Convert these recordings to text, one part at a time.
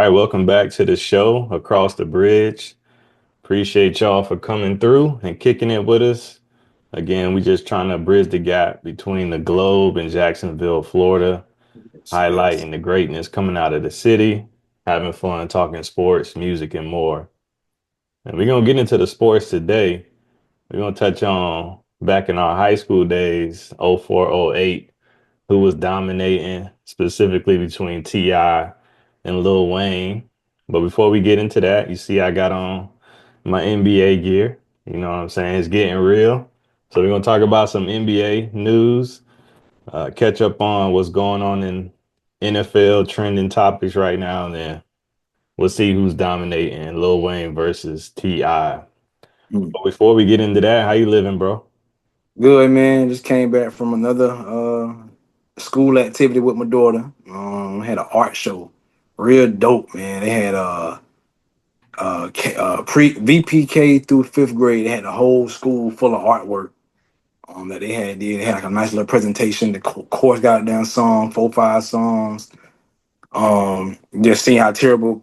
right, welcome back to the show Across the Bridge. Appreciate y'all for coming through and kicking it with us. Again, we just trying to bridge the gap between the globe and Jacksonville, Florida, Yes. highlighting the greatness coming out of the city, having fun talking sports, music, and more. And we're gonna get into the sports today. We're gonna touch on back in our high school days, '04, '08, who was dominating specifically between T.I. and Lil Wayne. But before we get into that, you see I got on my NBA gear. You know what I'm saying? It's getting real. So we're gonna talk about some NBA news, catch up on what's going on in NFL trending topics right now, and then we'll see who's dominating Lil Wayne versus T.I. Mm. But before we get into that, how you living, bro? Good, man. Just came back from another school activity with my daughter. Had an art show. Real dope, man. They had pre VPK through fifth grade. They had a whole school full of artwork. That they had. They had like a nice little presentation. The course got down song, 4, 5 songs. Just seeing how terrible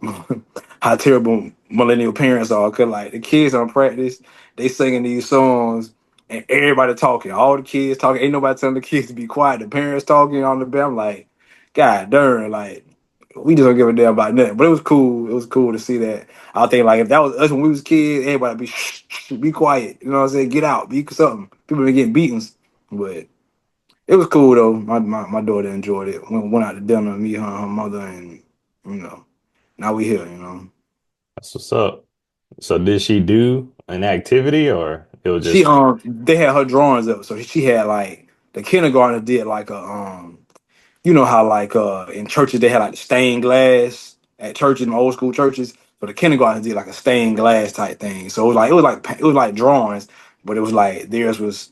how terrible millennial parents are, cause like the kids on practice, they singing these songs and everybody talking, all the kids talking, ain't nobody telling the kids to be quiet, the parents talking on the bed. I'm like, god darn, like we just don't give a damn about nothing. But it was cool to see that. I think like if that was us when we was kids, everybody be be quiet, you know what I'm saying, get out, be something. People been getting beatings, but it was cool though. My daughter enjoyed it. Went out to dinner, me, her mother, and you know, now we here. That's what's up. So did she do an activity or it was She just they had her drawings up, so she had like the kindergarten did like a you know how like in churches they had like the stained glass at churches, in old school churches, but the kindergarten did like a stained glass type thing. So it was like drawings, but it was like theirs was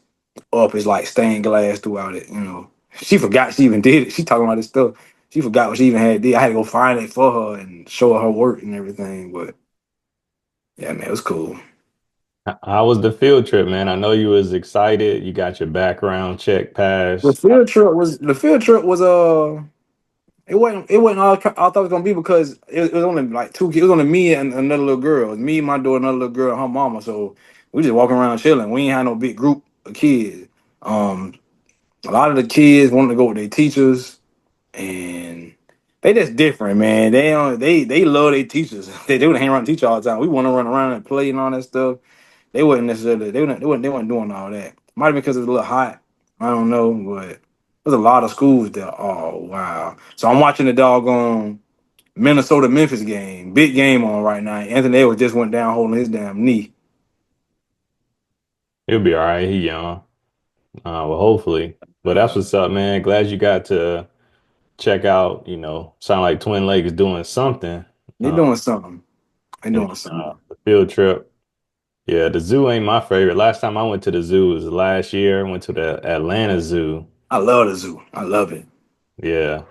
up as like stained glass throughout it. She forgot she even did it. She talking about this stuff. She forgot what she even had did. I had to go find it for her and show her her work and everything. But yeah, man, it was cool. how was the field trip, man? I know you was excited. You got your background check The passed. field trip was it wasn't all I thought it was gonna be because it was only like two kids. It was only me and another little girl. It was me, my daughter, another little girl, and her mama. So we just walking around chilling. We ain't had no big group of kids. Um, a lot of the kids wanted to go with their teachers, and they just different, man. They love their teachers. They would hang around the teacher all the time. We want to run around and play and all that stuff. They wasn't necessarily they weren't doing all that. Might have been because it's a little hot. I don't know, but there's a lot of schools there. Oh wow! So I'm watching the doggone Minnesota Memphis game. Big game on right now. Anthony Edwards just went down holding his damn knee. He'll be all right. He young. Well, hopefully. But that's Uh, what's up, man. Glad you got to check out, sound like Twin Lakes doing something. they Uh, doing something. They and doing something. the field trip. Yeah, the zoo ain't my favorite. Last time I went to the zoo was last year. I went to the Atlanta Zoo. I love the zoo. I love it. Yeah.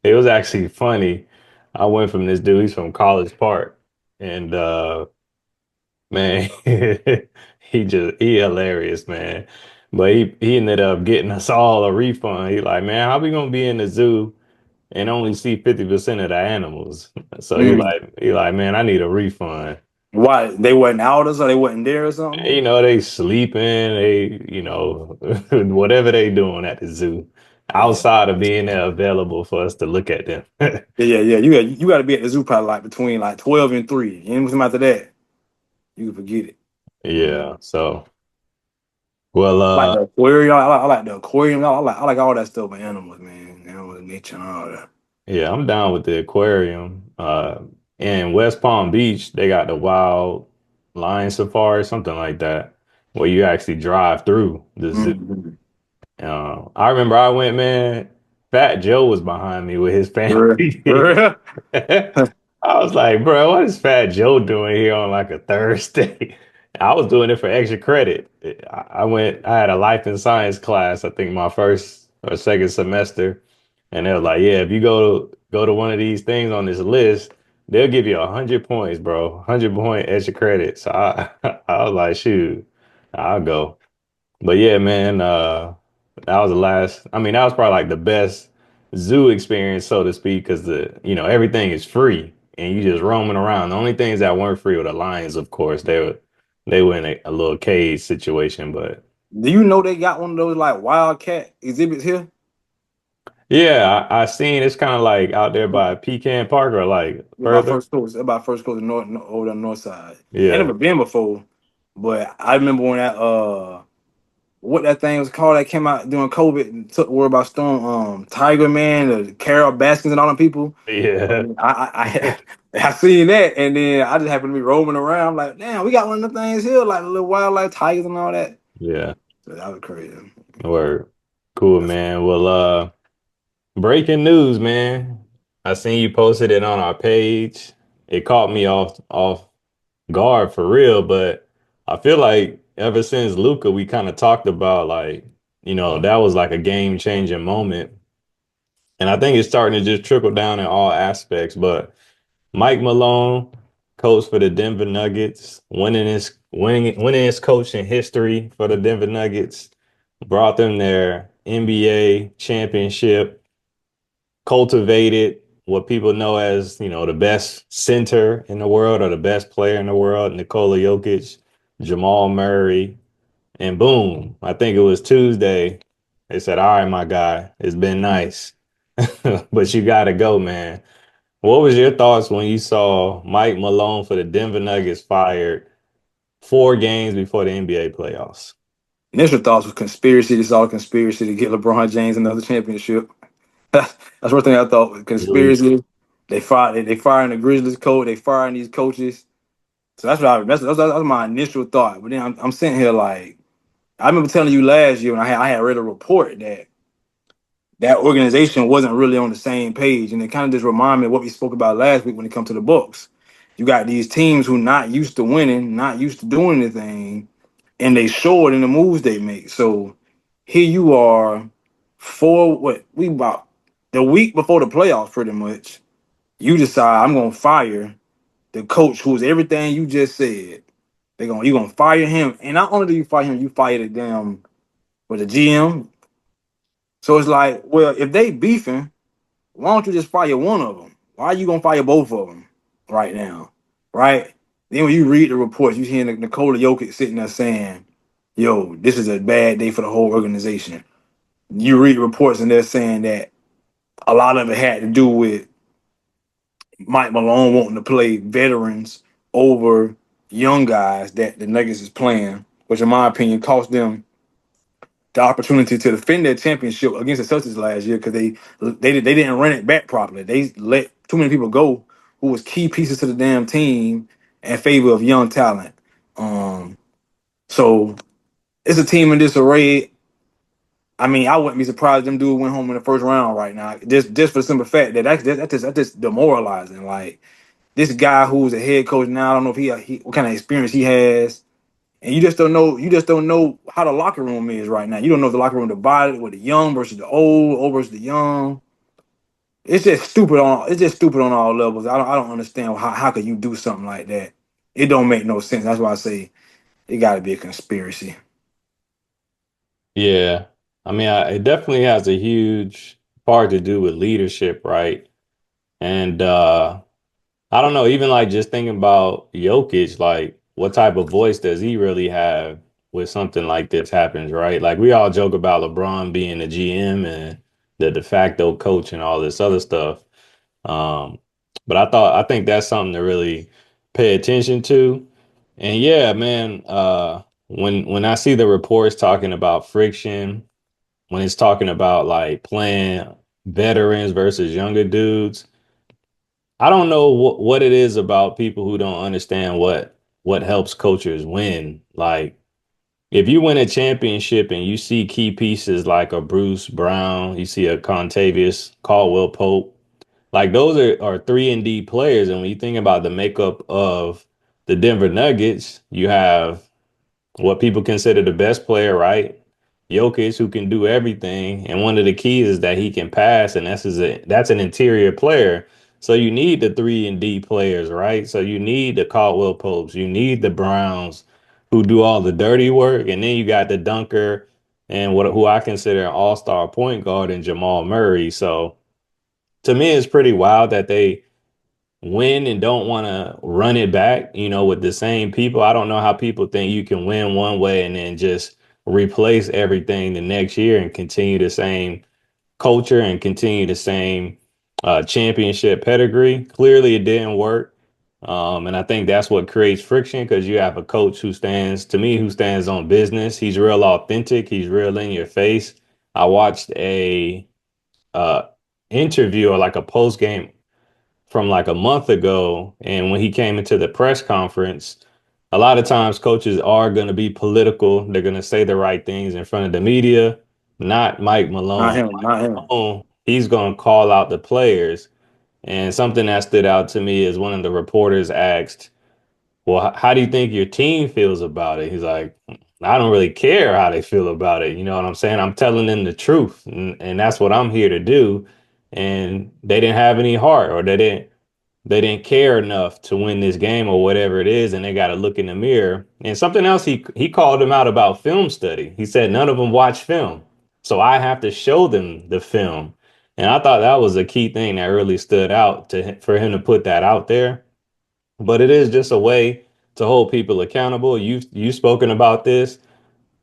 It was actually funny. I went from this dude, he's from College Park, and man, he hilarious, man. But he ended up getting us all a refund. He like, man, how we gonna be in the zoo and only see 50% of the animals? So Mm. he like, man, I need a refund. Why they wasn't out or something? They wasn't there or something? They sleeping, whatever they doing at the zoo, Yeah. outside of being there available for us to look at them. Yeah. You got to be at the zoo probably like between like 12 and 3. Anything after that, you can forget it. Mm. Yeah. So, well, Like the aquarium, I like the aquarium. I like all that stuff with animals, man. Animals, nature, and all that. yeah, I'm down with the aquarium. In West Palm Beach, they got the wild lion safari, something like that, where you actually drive through the zoo. Mhm. I remember I went, man. Fat Joe was behind me with his For family. real? I was like, bro, what is Fat Joe doing here on like a Thursday? I was doing it for extra credit. I had a life and science class, I think my first or second semester, and they were like, yeah, if you go to one of these things on this list, they'll give you 100 points, bro, 100 point extra credit. So I, I was like, shoot, I'll go. But yeah, man, that was the last. I mean, that was probably like the best zoo experience, so to speak, because everything is free and you just roaming around. The only things that weren't free were the lions, of course. They were in a little cage situation, but Do you know they got one of those like wildcat exhibits here? yeah, I seen it's kind of like out there by Pecan Park or like About further. first coast, about first coast, over the north side. I Yeah, never been before, but I remember when that what that thing was called that came out during COVID and took the world by storm. Tiger Man, the Carol Baskins, and all them people. yeah, I seen that, and then I just happened to be roaming around. I'm like, damn, we got one of the things here, like the little wildlife tigers and all that. yeah. So that was crazy. Word. Cool, man. Well, breaking news, man. I seen you posted it on our page. It caught me off guard for real, but I feel like ever since Luca, we kind of talked about like, that was like a game changing moment. And I think it's starting to just trickle down in all aspects. But Mike Malone, coach for the Denver Nuggets, winning his coaching history for the Denver Nuggets, brought them their NBA championship, cultivated what people know as, the best center in the world or the best player in the world, Nikola Jokic, Jamal Murray, and boom, I think it was Tuesday. They said, "All right, my guy, it's been nice, but you got to go, man." What was your thoughts when you saw Mike Malone for the Denver Nuggets fired 4 games before the NBA playoffs? Initial thoughts was conspiracy. This is all a conspiracy to get LeBron James another championship. That's the first thing I thought. Really? Conspiracy. They firing the Grizzlies coach. They firing these coaches. So that's my initial thought. But then I'm sitting here like I remember telling you last year when I had read a report that that organization wasn't really on the same page, and it kind of just reminded me of what we spoke about last week when it comes to the Bucks. You got these teams who not used to winning, not used to doing anything, and they show it in the moves they make. So here you are, for what we about the week before the playoffs, pretty much. You decide I'm gonna fire the coach who's everything you just said. You gonna fire him, and not only do you fire him, you fire the damn with the GM. So it's like, well, if they beefing, why don't you just fire one of them? Why are you gonna fire both of them right now? Right? Then when you read the reports, you hear Nikola Jokic sitting there saying, "Yo, this is a bad day for the whole organization." You read reports and they're saying that a lot of it had to do with Mike Malone wanting to play veterans over young guys that the Nuggets is playing, which in my opinion cost them the opportunity to defend their championship against the Celtics last year because they didn't run it back properly. They let too many people go who was key pieces to the damn team in favor of young talent. Um, so it's a team in disarray. I mean, I wouldn't be surprised if them dudes went home in the first round right now. Just for the simple fact that that's just demoralizing. Like this guy who's a head coach now, I don't know if he what kind of experience he has, and you just don't know how the locker room is right now. You don't know if the locker room divided with the young versus the old versus the young. It's just stupid on all levels. I don't understand how could you do something like that. It don't make no sense. That's why I say it got to be a conspiracy. Yeah. I mean, it definitely has a huge part to do with leadership, right? And I don't know, even like just thinking about Jokic, like what type of voice does he really have when something like this happens, right? Like we all joke about LeBron being the GM and the de facto coach and all this other stuff. Um, but I think that's something to really pay attention to. And yeah, man, when I see the reports talking about friction, when it's talking about like playing veterans versus younger dudes, I don't know what it is about people who don't understand what helps coaches win. Like if you win a championship and you see key pieces like a Bruce Brown, you see a Contavious Caldwell Pope, like those are 3 and D players. And when you think about the makeup of the Denver Nuggets, you have what people consider the best player, right? Jokic, who can do everything, and one of the keys is that he can pass, and that's an interior player. So you need the 3 and D players, right? So you need the Caldwell Popes, you need the Browns, who do all the dirty work, and then you got the dunker and who I consider an all-star point guard in Jamal Murray. So. to me, it's pretty wild that they win and don't want to run it back, with the same people. I don't know how people think you can win one way and then just replace everything the next year and continue the same culture and continue the same championship pedigree. Clearly, it didn't work. And I think that's what creates friction because you have a coach who stands, to me, who stands on business. He's real authentic. He's real in your face. I watched a uh, interview or like a post game from like a month ago. And when he came into the press conference, a lot of times coaches are going to be political. They're going to say the right things in front of the media, not Mike Not Malone. him, not him. Malone, he's going to call out the players. And something that stood out to me is one of the reporters asked, well, how do you think your team feels about it? He's like, I don't really care how they feel about it. You know what I'm saying? I'm telling them the truth. And that's what I'm here to do. And they didn't have any heart or they didn't care enough to win this game or whatever it is, and they got to look in the mirror. And something else, he called them out about film study. He said none of them watch film, so I have to show them the film. And I thought that was a key thing that really stood out for him to put that out there. But it is just a way to hold people accountable. You've spoken about this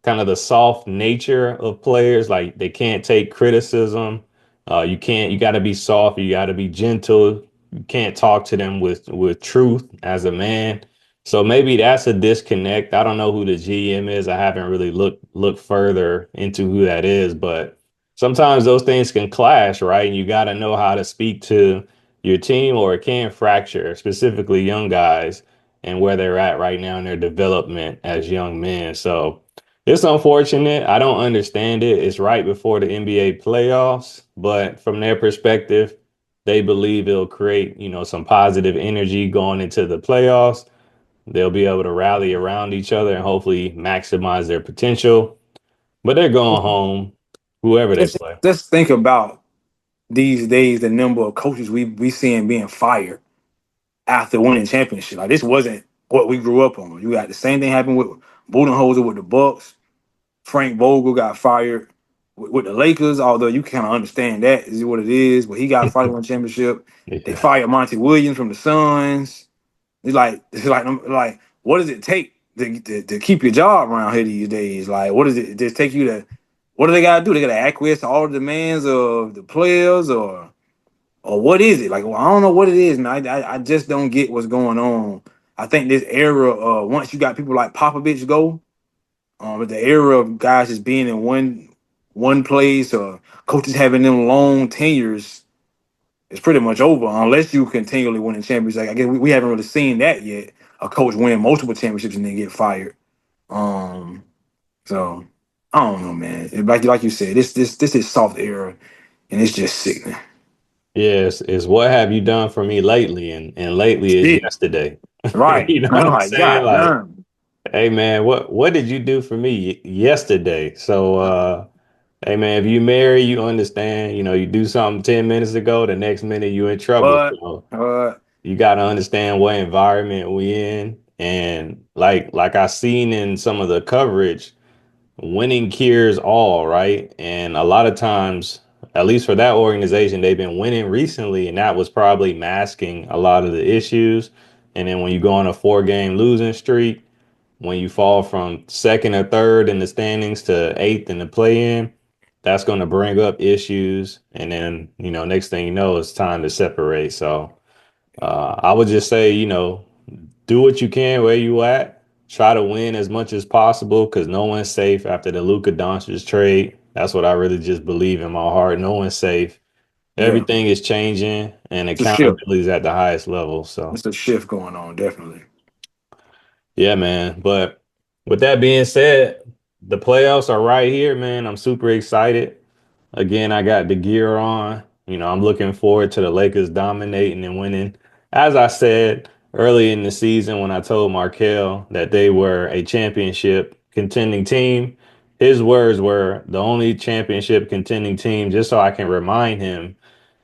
kind of the soft nature of players. Like they can't take criticism. You got to be soft. You got to be gentle. You can't talk to them with truth as a man. So maybe that's a disconnect. I don't know who the GM is. I haven't really looked further into who that is, but sometimes those things can clash, right? And you got to know how to speak to your team, or it can fracture, specifically young guys and where they're at right now in their development as young men. So it's unfortunate. I don't understand it. It's right before the NBA playoffs, but from their perspective, they believe it'll create, some positive energy going into the playoffs. They'll be able to rally around each other and hopefully maximize their potential. But they're going home, whoever they Just play. just think about these days the number of coaches we seeing being fired after winning championship. Like this wasn't what we grew up on. You got the same thing happen with Budenholzer with the Bucks. Frank Vogel got fired with the Lakers, although you kind of understand that is what it is. But he got fired in one championship. They Yeah. fired Monty Williams from the Suns. It's like what does it take to keep your job around here these days? Like what does it just take you to? What do they gotta do? They gotta acquiesce to all the demands of the players, or what is it? Like well, I don't know what it is, man. I just don't get what's going on. I think this era, once you got people like Popovich go, but the era of guys just being in one place or coaches having them long tenures is pretty much over unless you continually winning championships. Like I guess we haven't really seen that yet. A coach win multiple championships and then get fired. Um, so I don't know, man. Like you said, this is soft era and it's just sickening. Yes, is what have you done for me lately? And lately is Shit. yesterday. Right. You know what I'm I'm like, saying? God Like, damn. hey man, what did you do for me yesterday? So hey man, if you marry, you understand, you do something 10 minutes ago, the next minute you in trouble. But So uh you gotta understand what environment we in. And like I seen in some of the coverage, winning cures all, right? And a lot of times, at least for that organization, they've been winning recently, and that was probably masking a lot of the issues. And then when you go on a 4 game losing streak, when you fall from second or third in the standings to eighth in the play-in, that's going to bring up issues. And then, next thing you know, it's time to separate. So I would just say, do what you can where you at. Try to win as much as possible because no one's safe after the Luka Doncic trade. That's what I really just believe in my heart. No one's safe. yeah, Everything is changing and it's a shift. accountability is at the highest level. So It's a shift going on, definitely. yeah, man. But with that being said, the playoffs are right here, man. I'm super excited. Again, I got the gear on. I'm looking forward to the Lakers dominating and winning. As I said early in the season when I told Markel that they were a championship contending team, his words were the only championship contending team, just so I can remind him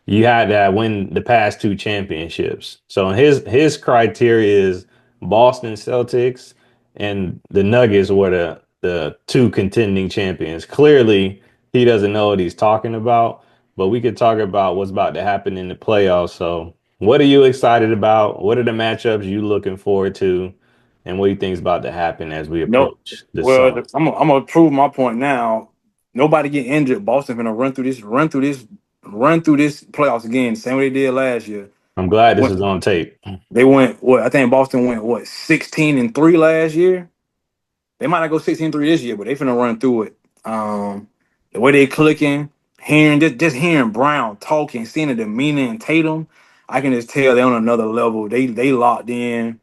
you had to win the past 2 championships. So his criteria is Boston Celtics and the Nuggets were the 2 contending champions. Clearly, he doesn't know what he's talking about. but we could talk about what's about to happen in the playoffs. So, what are you excited about? What are the matchups you looking forward to? And what do you think is about to happen as we No, approach the well, summer? I'm gonna prove my point now. Nobody get injured. Boston gonna run through this playoffs again, same way they did last year. I'm glad this Went, is on tape. they went what I think Boston went what 16-3 last year. They might not go 16-3 this year, but they finna run through it. The way they clicking, hearing just hearing Brown talking, seeing the demeanor in Tatum, I can just tell they're on another level. They locked in.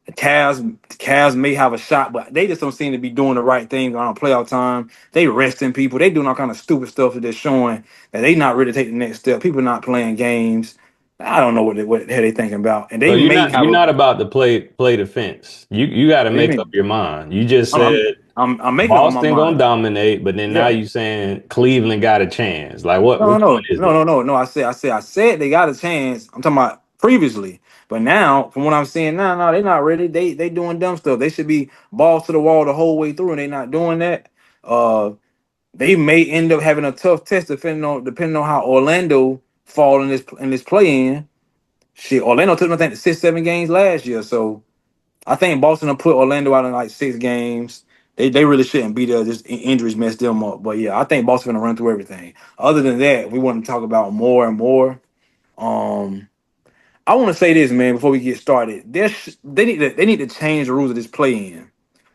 The Cavs may have a shot, but they just don't seem to be doing the right thing around playoff time. They resting people. They doing all kind of stupid stuff that they're showing that they not ready to take the next step. People not playing games. I don't know what the hell they thinking about. And So they may have you're a not what about to play defense. You got to do you make up mean? your mind. You just I'm I'm said I'm making up my Boston gonna mind. dominate, but then now Yeah. you saying Cleveland got a chance. Like what? No, Which no, one no, is no, it? no, no, no. I said they got a chance. I'm talking about previously, but now, from what I'm seeing now, no, they're not ready. They doing dumb stuff. They should be balls to the wall the whole way through, and they not doing that. Uh, they may end up having a tough test depending on how Orlando fall in this play in. Shit, Orlando took I think 6-7 games last year, so I think Boston will put Orlando out in like 6 games. They really shouldn't be there. Just injuries messed them up. But yeah, I think Boston's gonna run through everything. Other than that, we want to talk about more and more. Um, I want to say this, man, before we get started. They need to change the rules of this play-in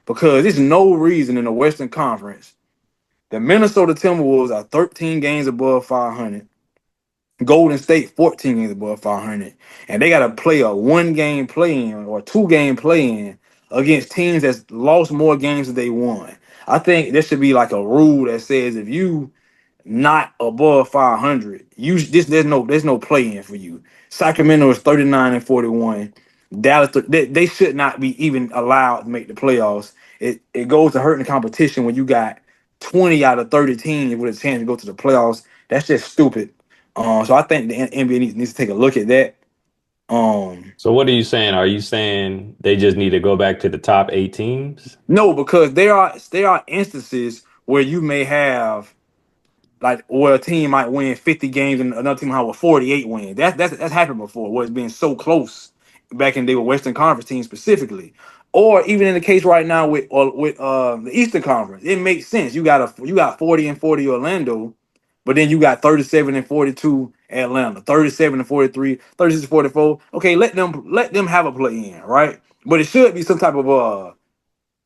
because there's no reason in the Western Conference the Minnesota Timberwolves are 13 games above 500. Golden State 14 games above 500, and they got to play a 1 game play-in or 2 game play-in against teams that's lost more games than they won. I think there should be like a rule that says if you not above 500, you this there's no play-in for you. Sacramento is 39-41. Dallas they should not be even allowed to make the playoffs. It goes to hurting the competition when you got 20 out of 30 teams with a chance to go to the playoffs. That's just stupid. So I think the NBA needs to take a look at that. Um, So what are you saying? Are you saying they just need to go back to the top 8 teams? no, because there are instances where you may have like where a team might win 50 games and another team might have a 48 win. That's happened before, where it's been so close back in the Western Conference teams specifically. Or even in the case right now with the Eastern Conference, it makes sense. You got 40-40 Orlando, but then you got 37-42 Atlanta, 37-43, 36-44. Okay, let them have a play in, right? But it should be some type of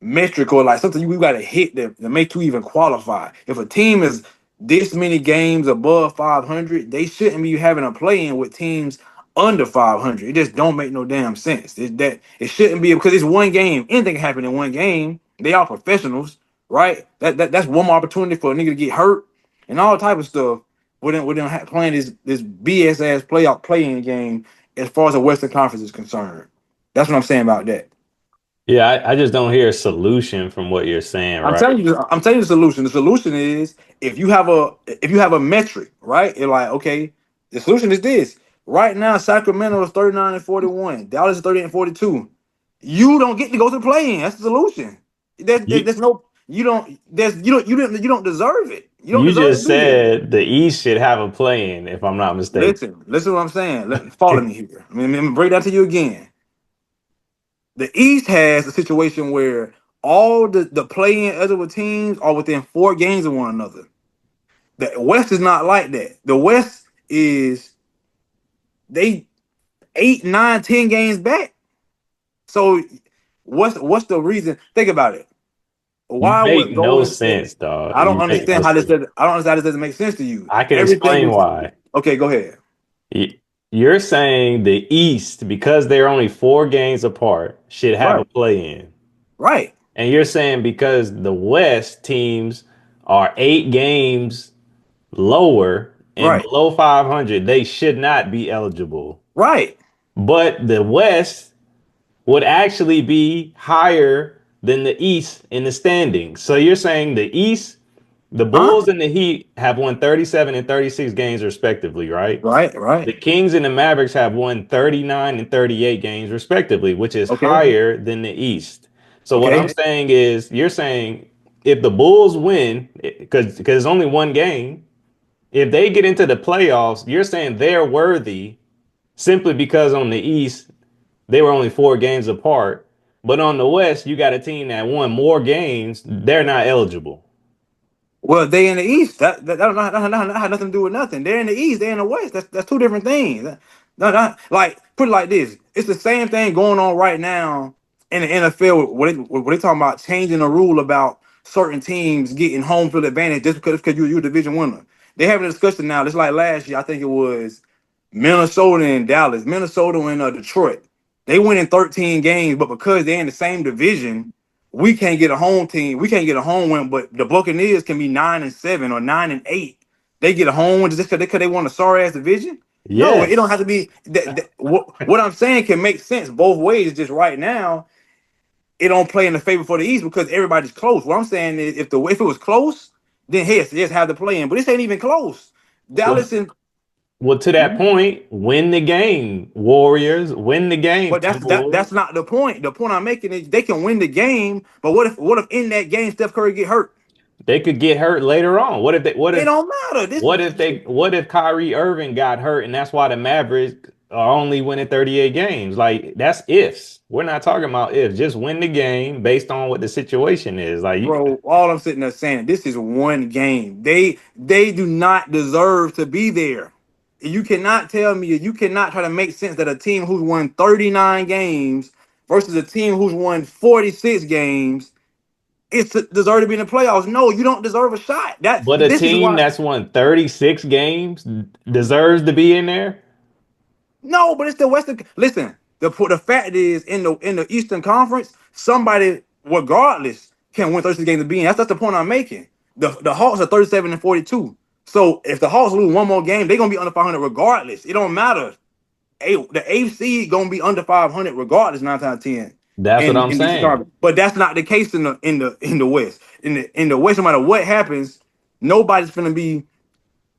metric or like something you got to hit to make you even qualify. If a team is this many games above 500, they shouldn't be having a play in with teams under 500. It just don't make no damn sense. It shouldn't be because it's 1 game. Anything can happen in 1 game. They are professionals, right? That's one more opportunity for a nigga to get hurt and all type of stuff. With them playing this BS ass playoff playing game as far as the Western Conference is concerned. That's what I'm saying about that. Yeah, I just don't hear a solution from what you're saying, I'm right? telling you, I'm telling you the solution. The solution is if you have a metric, right? You're like, okay, the solution is this. Right now, Sacramento is 39-41. Dallas is 38-42. You don't get to go to the play-in. That's the solution. You There's no you don't there's you don't deserve it. You don't you deserve to just be there. said the East should have a play-in, if I'm not mistaken. Listen what I'm saying. Follow me here. Let me break that to you again. The East has a situation where all the play-in other teams are within 4 games of one another. The West is not like that. The West is they 8, 9, 10 games back. So what's the reason? Think about it. You Why make would no Golden State? sense, dog. I don't You make no understand how this sense. does. I don't understand how this doesn't make sense to you. I can Everything explain was why. okay. Go ahead. You're saying the East, because they're only 4 games apart, should have a Right, play-in. right, And you're saying because the West teams are 8 games lower and right, below 500, they should not be eligible. right, But the West would actually be higher than the East in the standings. So you're saying the East, the huh? Bulls and the Heat have won 37 and 36 games respectively, right? Right, right. The Kings and the Mavericks have won 39 and 38 games respectively, which is Okay, higher than the East. So what I'm okay. saying is you're saying if the Bulls win because it's only 1 game, if they get into the playoffs, you're saying they're worthy simply because on the East they were only 4 games apart, but on the West you got a team that won more games. They're not eligible. Well, they in the East. That had nothing to do with nothing. They're in the East. They're in the West. That's two different things. Like put it like this. It's the same thing going on right now in the NFL. What they talking about changing the rule about certain teams getting home field advantage just because you're a division winner. They having a discussion now. It's like last year. I think it was Minnesota and Dallas, Minnesota and Detroit. They win in 13 games, but because they're in the same division, we can't get a home team. We can't get a home win, but the Buccaneers can be 9-7 or 9-8. They get a home win just because they won a sorry ass division. No, it don't have Yes, to be. What I'm saying can make sense both ways. Just right now, it don't play in the favor for the East because everybody's close. What I'm saying is, if it was close, then hey, yes, have the play in. But this ain't even close. well, Dallas and well, to that point, win the game, Warriors. Win the game, But that's Timberwolves. not the point. The point I'm making is they can win the game, but what if in that game Steph Curry get hurt? They could get hurt later on. What if they? What It if? don't matter. This What if they? What if Kyrie Irving got hurt, and that's why the Mavericks are only winning 38 games? Like that's ifs. We're not talking about ifs. Just win the game based on what the situation is. bro, all I'm sitting there saying, this is one game. They do not deserve to be there. You cannot tell me, you cannot try to make sense that a team who's won 39 games versus a team who's won 46 games it's deserve to be in the playoffs. No, you don't deserve a shot. But a This is team why. that's won 36 games deserves to be in there. No, but it's the Western. Listen, the fact is in the Eastern Conference, somebody regardless can win 36 games to be in. That's the point I'm making. The Hawks are 37-42. So if the Hawks lose one more game, they're gonna be under 500 regardless. It don't matter. The AFC gonna be under 500 regardless 9 times 10 That's what in I'm in the Eastern saying. Conference. But that's not the case in the West. In the West, no matter what happens, nobody's gonna be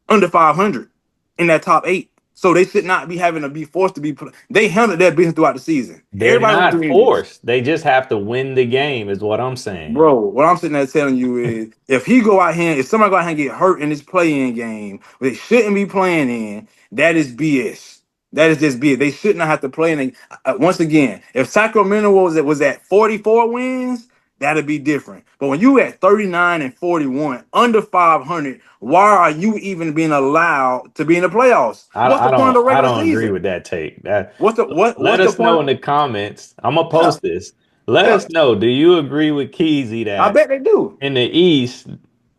under 500 in that top eight. So they should not be having to be forced to be. They handled their business throughout the season. They're Everybody went not through injuries. forced. They just have to win the game, is what I'm saying. Bro, what I'm sitting there telling you is if he go out here, if somebody go out here and get hurt in this play-in game, they shouldn't be playing in, that is BS. That is just BS. They should not have to play in. Once again, if Sacramento was at 44 wins, that'd be different. But when you at 39-41, under 500, why are you even being allowed to be in the playoffs? What's the point of the I regular don't agree season? with that take. That let What's the us know point? in the comments. I'm gonna Yeah, post this. Let yeah. us know. Do you agree with Keezy I that bet they do. in the East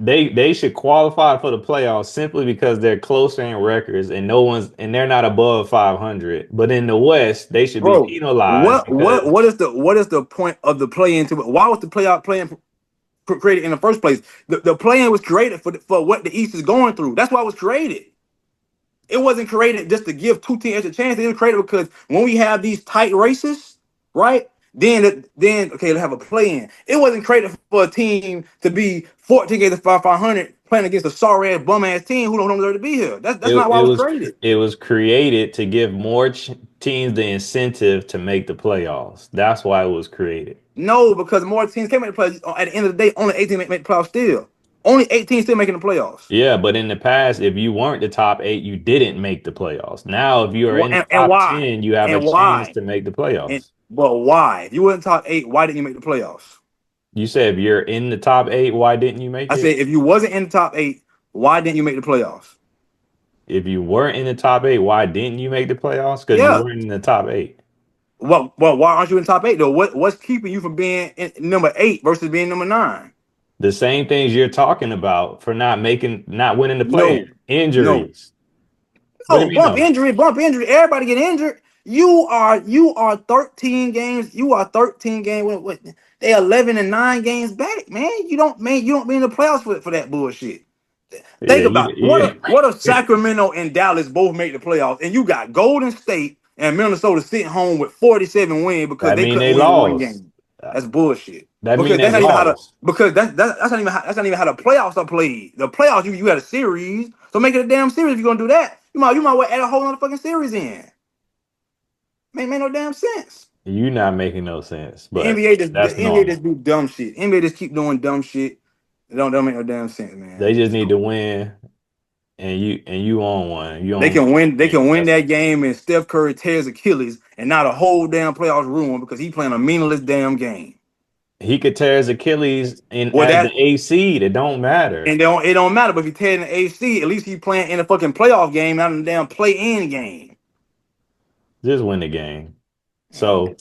they should qualify for the playoffs simply because they're closer in records and no one's and they're not above 500. But in the West, they should be Bro, penalized what what because what is the what is the point of the play into it? Why was the playoff playing created in the first place? The play-in was created for what the East is going through. That's why it was created. It wasn't created just to give two teams a chance. It was created because when we have these tight races, right? Then okay, let's have a play-in. It wasn't created for a team to be 14 games to 500 playing against a sorry ass bum ass team who don't deserve to be here. That's not why it it was was created. it was created to give more teams the incentive to make the playoffs. That's why it was created. No, because more teams can make the playoffs. At the end of the day, only 18 make the playoffs still. Only 18 still making the playoffs. Yeah, but in the past, if you weren't the top eight, you didn't make the playoffs. Now, if you are in the And top why? 10, you have a And chance why? to make the And playoffs. but why? If you were in top eight, why didn't you make the playoffs? You said if you're in the top eight, why didn't you make I it? said if you wasn't in the top eight, why didn't you make the playoffs? If you weren't in the top eight, why didn't you make the playoffs? Because you Yeah. weren't in the top eight. Well, why aren't you in top eight though? What's keeping you from being in number eight versus being number nine? The same things you're talking about for not winning the play-in. No, no. Injuries. What do you No, mean no? bump injury. Everybody get injured. You are 13 games. You are 13 games. They 11-9 games back, man. You don't be in the playoffs for that bullshit. Yeah, Think about yeah. what if Sacramento and Dallas both make the playoffs, and you got Golden State and Minnesota sitting home with 47 wins because That they mean couldn't they win one lost. game. That's bullshit. That mean Because they that's not even how the lost. because that's not even how the playoffs are played. The playoffs you had a series, so make it a damn series if you're gonna do that. You might well add a whole other fucking series in. Make no damn sense. You not making no sense, The but NBA just the that's NBA just normal. do dumb shit. NBA just keep doing dumb shit. It don't make no damn sense, They man. just need to win and you on one. You They on can win. They yeah, can win that's that game, and Steph Curry tears Achilles, and not a whole damn playoffs ruin because he playing a meaningless damn game. he could tear his Achilles in Well, as the that A seed. It don't matter. and it don't matter. But if he tears an AC, at least he playing in a fucking playoff game, not in a damn play-in game. Just win the game. Okay. So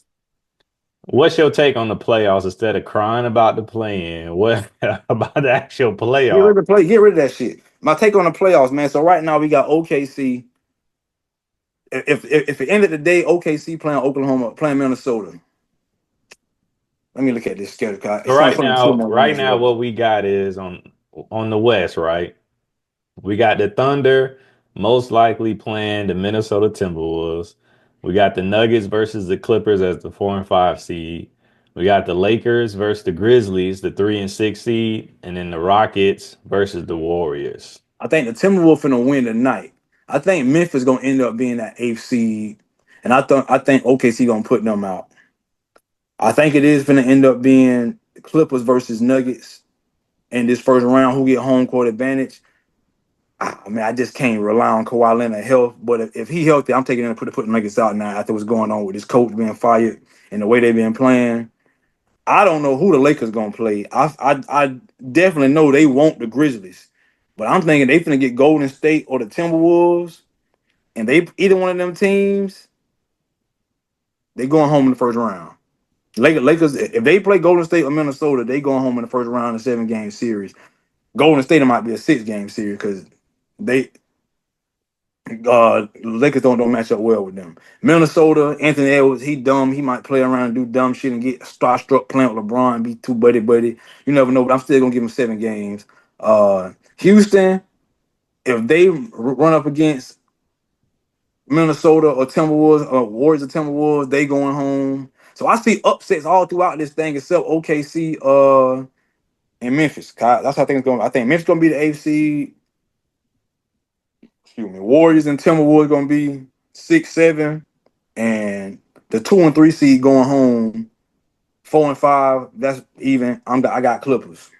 what's your take on the playoffs instead of crying about the play-in? What about the actual Get playoff? rid of play. Get rid of that shit. My take on the playoffs, man. So right now we got OKC. If at the end of the day, OKC playing Oklahoma, playing Minnesota. Let me look at this schedule. 'Cause So it's only fucking two more right games now, left. what we got is on the West, right? We got the Thunder most likely playing the Minnesota Timberwolves. We got the Nuggets versus the Clippers as the 4 and 5 seed. We got the Lakers versus the Grizzlies, the 3 and 6 seed, and then the Rockets versus the Warriors. I think the Timberwolves finna win tonight. I think Memphis gonna end up being that eighth seed, and I think OKC gonna put them out. I think it is gonna end up being Clippers versus Nuggets in this first round. Who get home court advantage? I mean, I just can't rely on Kawhi Leonard health. But if he healthy, I'm taking him to put Nuggets out now after what's going on with this coach being fired and the way they've been playing. I don't know who the Lakers gonna play. I definitely know they want the Grizzlies, but I'm thinking they finna get Golden State or the Timberwolves, and they either one of them teams they going home in the first round. Lakers, if they play Golden State or Minnesota, they going home in the first round of 7 game series. Golden State it might be a 6 game series because they Lakers don't match up well with them. Minnesota, Anthony Edwards, he dumb. He might play around and do dumb shit and get starstruck playing with LeBron, be too buddy. You never know, but I'm still gonna give him 7 games. Houston, if they run up against Minnesota or Timberwolves or Warriors or Timberwolves, they going home. So I see upsets all throughout this thing except OKC and Memphis. That's how I think it's going. I think Memphis gonna be the AFC. Excuse me. Warriors and Timberwolves gonna be 6, 7. And the 2 and 3 seed going home, 4 and 5. That's even. I got Clippers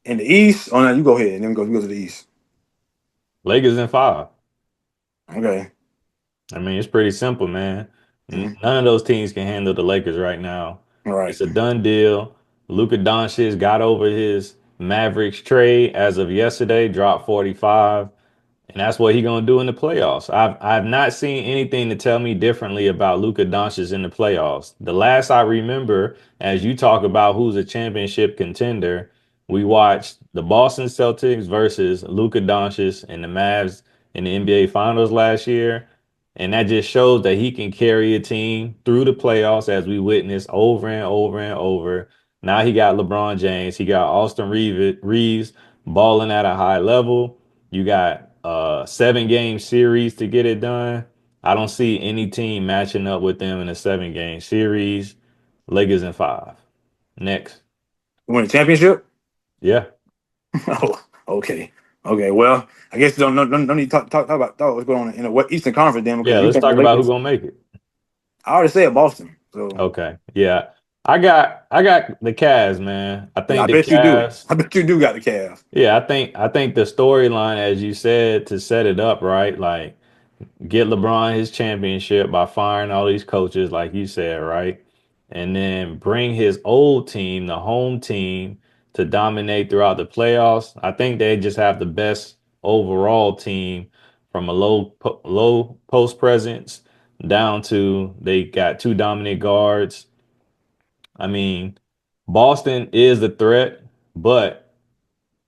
in the East. Oh no, you go ahead and then go to the East. Lakers in 5. Okay. I mean, it's pretty simple, man. Mhm. None of those teams can handle the Lakers right now. All right. It's a done deal. Luka Doncic got over his Mavericks trade as of yesterday, dropped 45. And that's what he gonna do in the playoffs. I've not seen anything to tell me differently about Luka Doncic in the playoffs. The last I remember, as you talk about who's a championship contender, we watched the Boston Celtics versus Luka Doncic and the Mavs in the NBA Finals last year. And that just shows that he can carry a team through the playoffs as we witnessed over and over and over. Now he got LeBron James, he got Austin Reeves balling at a high level. You got a 7 game series to get it done. I don't see any team matching up with them in a 7 game series. Lakers in 5. Next. Win the championship. Yeah. Oh, okay. Okay. Well, I guess don't need to talk about what's going on in the Eastern Conference then because Yeah, you let's think the talk about who Lakers. gonna make it. I already said Boston. So Okay. Yeah. I got the Cavs, man. I yeah, I think the bet you do. Cavs, I bet you do got the Cavs. yeah, I think the storyline, as you said, to set it up, right? Like get LeBron his championship by firing all these coaches, like you said, right? And then bring his old team, the home team, to dominate throughout the playoffs. I think they just have the best overall team from a low post presence down to they got two dominant guards. I mean, Boston is the threat, but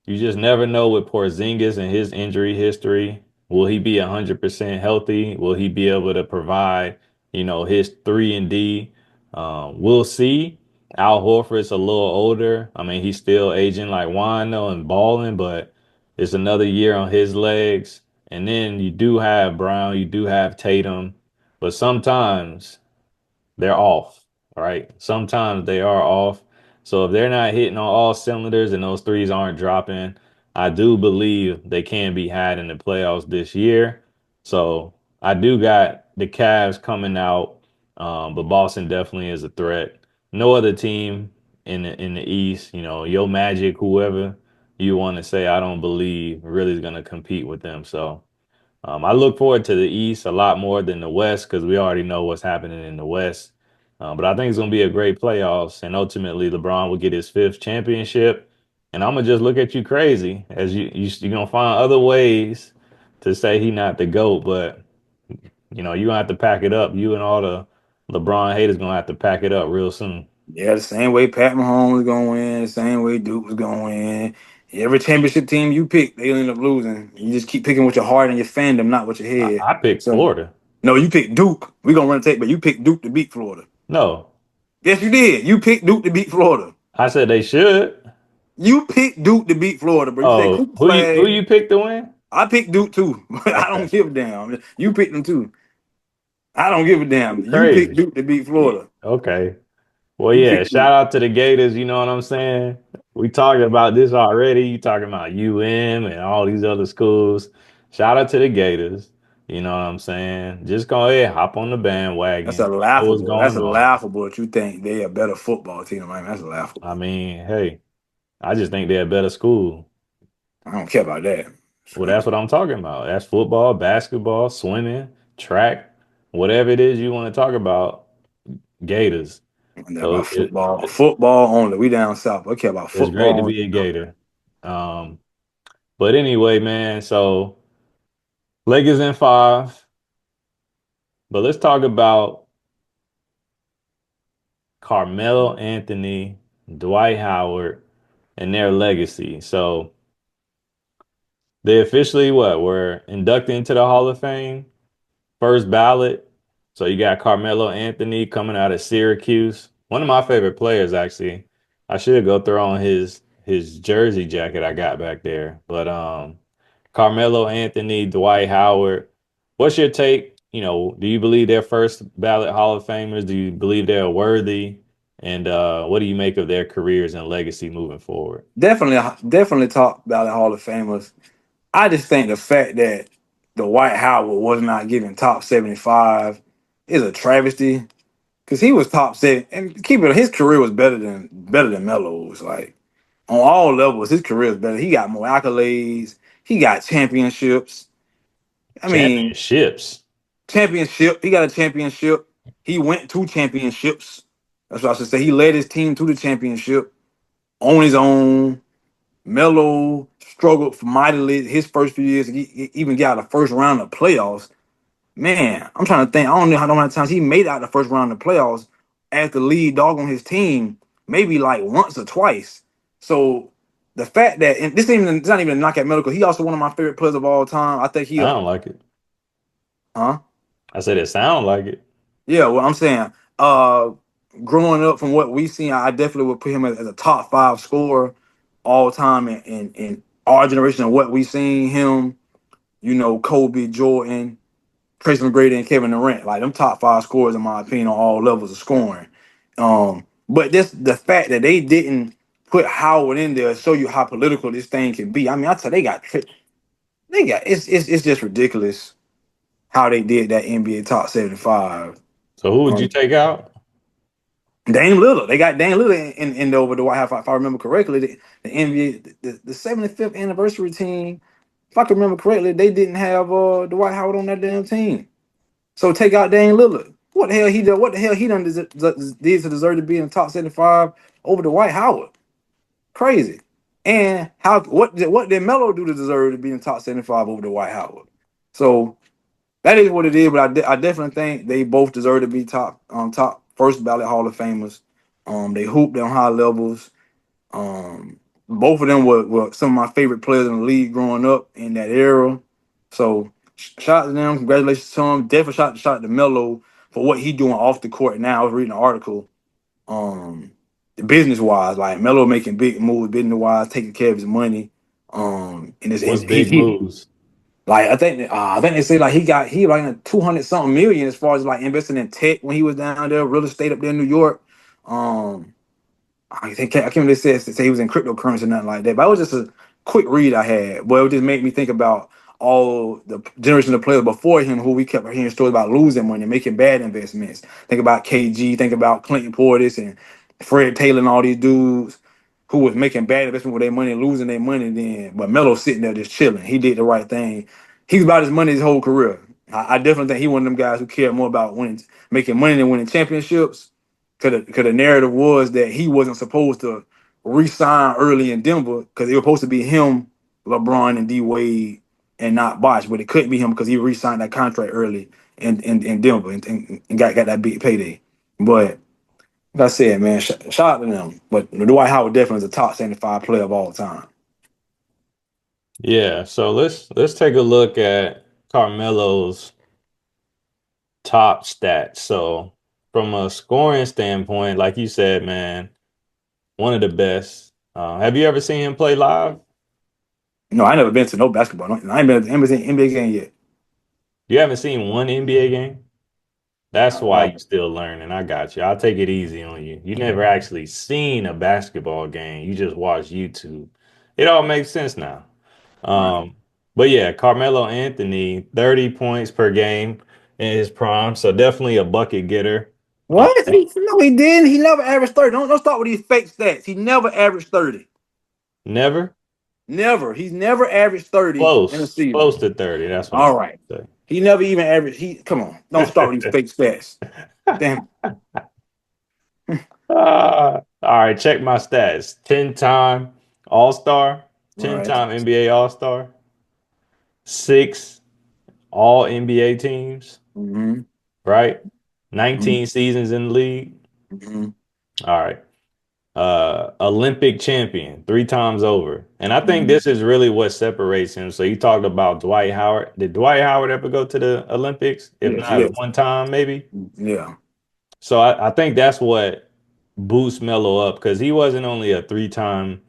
you just never know with Porzingis and his injury history. Will he be 100% healthy? Will he be able to provide, his 3 and D? We'll see. Al Horford's a little older. I mean, he's still aging like wine though and balling, but it's another year on his legs. And then you do have Brown, you do have Tatum, but sometimes they're off, right? Sometimes they are off. So if they're not hitting on all cylinders and those threes aren't dropping, I do believe they can be had in the playoffs this year. So I do got the Cavs coming out, but Boston definitely is a threat. No other team in the East, Yo Magic, whoever, you want to say I don't believe really is going to compete with them. So I look forward to the East a lot more than the West because we already know what's happening in the West. But I think it's going to be a great playoffs, and ultimately LeBron will get his fifth championship. And I'm gonna just look at you crazy as you're gonna find other ways to say he not the GOAT, but you're gonna have to pack it up. You and all the LeBron haters gonna have to pack it up real soon. Yeah, the same way Pat Mahomes was going to win, the same way Duke was going to win. Every championship team you pick, they end up losing. You just keep picking with your heart and your fandom, not with your head. I picked So, Florida. no, you picked Duke. We're going to run a tape, but you picked Duke to beat Florida. No, Yes, you did. You picked Duke to beat Florida. I said they should. You picked Duke to beat Florida, bro. You said Oh, Cooper who flag. you picked to win? I picked Duke too, but I don't Okay, give a damn. You picked them too. I don't give a you damn. You picked crazy. Duke to beat Florida. Okay. Well, You yeah. picked Duke. Shout out to the Gators. You know what I'm saying? We talking about this already. You talking about UM and all these other schools. Shout out to the Gators. You know what I'm saying? Just go ahead, hop on the That's a bandwagon. Know what's laughable. That's going a on. laughable that you think they a better football team, man. That's laughable. I mean, hey, I just think they're a better school. I don't care about that. Well, that's what I'm talking about. That's football, basketball, swimming, track, whatever it is you want to talk about. Gators. And So about football. Football only. We down south. I care about it's great to football. be a Gator. Um, but anyway, man, so Lakers in five. But let's talk about Carmelo Anthony, Dwight Howard, and their legacy. So they officially were inducted into the Hall of Fame, first ballot. So you got Carmelo Anthony coming out of Syracuse, one of my favorite players actually. I should go throw on his jersey jacket I got back there. But Carmelo Anthony, Dwight Howard. What's your take? Do you believe they're first ballot Hall of Famers? Do you believe they're worthy? And what do you make of their careers and legacy moving forward? Definitely top ballot Hall of Famers. I just think the fact that the White Howard was not given top 75 is a travesty because he was top seven and keep it. His career was better than Melo's. Like on all levels, his career is better. He got more accolades. He got championships. I mean, Championships. championship. He got a championship. He went to championships. That's what I should say. He led his team to the championship on his own. Melo struggled for mightily his first few years. He even got a first round of playoffs. Man, I'm trying to think. I don't know how many times he made it out the first round of playoffs as the lead dog on his team, maybe like once or twice. So the fact that and this ain't even it's not even a knock at Melo, he also one of my favorite players of all time. I think he, Sound like it. huh? I said it sound like it. Yeah, well, I'm saying, uh, growing up from what we've seen, I definitely would put him as a top five scorer all time in our generation of what we've seen him. Kobe, Jordan, Tracy McGrady, and Kevin Durant, like them top five scorers in my opinion on all levels of scoring. But this the fact that they didn't put Howard in there show you how political this thing can be. I mean, I tell they got it's just ridiculous how they did that NBA top 75. So who would you Um, take out? Dame Lillard. They got Dame Lillard in over the White House. If I remember correctly, the NBA, the 75th anniversary team, if I can remember correctly, they didn't have Dwight Howard on that damn team. So take out Dame Lillard. What the hell he did? What the hell he done did to deserve to be in the top 75 over the Dwight Howard? Crazy. And what did Melo do to deserve to be in the top 75 over the Dwight Howard? So that is what it is, but I definitely think they both deserve to be top first ballot Hall of Famers. They hooped on high levels. Both of them were some of my favorite players in the league growing up in that era. So shout out to them, congratulations to them. Definitely shout out to Melo for what he doing off the court now. I was reading an article, um, business wise, like Melo making big moves, business wise, taking care of his money. And this What's and big moves? like I think they say like he like 200 something million as far as like investing in tech when he was down there, real estate up there in New York. Um, I can't really say he was in cryptocurrency or nothing like that, but it was just a quick read I had. But it just made me think about all the generation of players before him who we kept hearing stories about losing money, making bad investments. Think about KG, think about Clinton Portis and Fred Taylor and all these dudes who was making bad investment with their money, losing their money. Then, but Melo sitting there just chilling. He did the right thing. He was about his money his whole career. I definitely think he one of them guys who cared more about winning, making money than winning championships. Because the narrative was that he wasn't supposed to re-sign early in Denver because it was supposed to be him, LeBron, and D Wade, and not Bosh. But it couldn't be him because he re-signed that contract early in Denver and got that big payday. But like I said, man, shout out to them. But Dwight Howard definitely is a top 75 player of all time. Yeah, so let's take a look at Carmelo's top stats. So from a scoring standpoint, like you said, man, one of the best. Have you ever seen him play live? No, I never been to no basketball. I ain't been to the NBA game yet. You haven't seen one NBA game? That's why Uh, you still learning. I got you. I'll take it easy on you. You never actually seen a basketball game. You just watch YouTube. It all makes sense now. right. Um, but yeah, Carmelo Anthony, 30 points per game in his prime. So definitely a bucket getter. Uh, What? No, he didn't. He never averaged 30. Don't start with these fake stats. He never averaged 30. never Never. He's never averaged 30 in a close season. to 30. That's what I'm All right. trying He never even averaged. He come on. Don't start with these to fake stats. say. Damn. All right, check my stats. 10-time All-Star, Right. 10-time NBA All-Star, six all NBA teams, Mm-hmm. right? 19 seasons in the league. Mm-hmm. All right. Olympic champion 3 times over. And I think Mm-hmm. this is really what separates him. So you talked about Dwight Howard. Did Dwight Howard ever go to the Olympics? If Yes. not Yes. one time, maybe. Yeah. So I think that's what boosts Melo up because he wasn't only a 3 time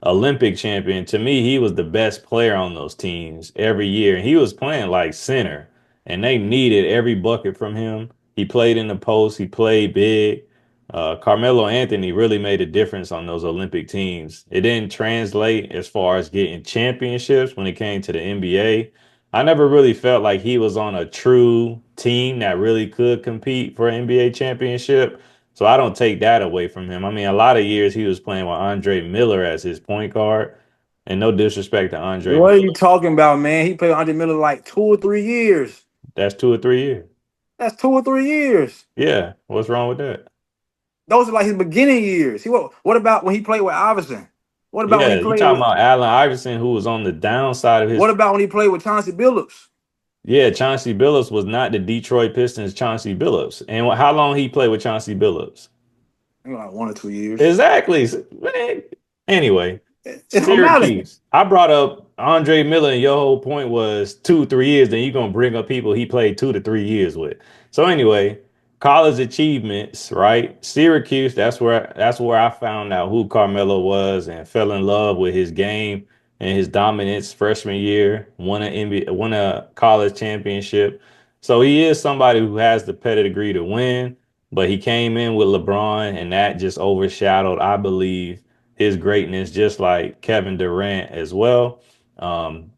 Olympic champion. To me, he was the best player on those teams every year. And he was playing like center, and they needed every bucket from him. He played in the post, he played big. Carmelo Anthony really made a difference on those Olympic teams. It didn't translate as far as getting championships when it came to the NBA. I never really felt like he was on a true team that really could compete for an NBA championship. So I don't take that away from him. I mean, a lot of years he was playing with Andre Miller as his point guard. And no disrespect to Andre What are you Miller. talking about, man? He played under Miller like 2 or 3 years. That's 2 or 3 years. That's 2 or 3 years. Yeah. What's wrong with that? Those are like his beginning years. What about when he played with Iverson? What about when he Yeah, you played talking with about Allen Iverson, who was on the downside of his. what about when he played with Chauncey Billups? Yeah, Chauncey Billups was not the Detroit Pistons Chauncey Billups. And how long he played with Chauncey Billups? Maybe like 1 or 2 years. Exactly. Man. Anyway, It don't matter. Syracuse. I brought up Andre Miller, and your whole point was 2, 3 years. Then you're gonna bring up people he played 2 to 3 years with. So anyway, college achievements, right? Syracuse. That's where I found out who Carmelo was and fell in love with his game and his dominance freshman year. Won a NBA, won a college championship. So he is somebody who has the pedigree to win. But he came in with LeBron, and that just overshadowed, I believe, his greatness, just like Kevin Durant as well.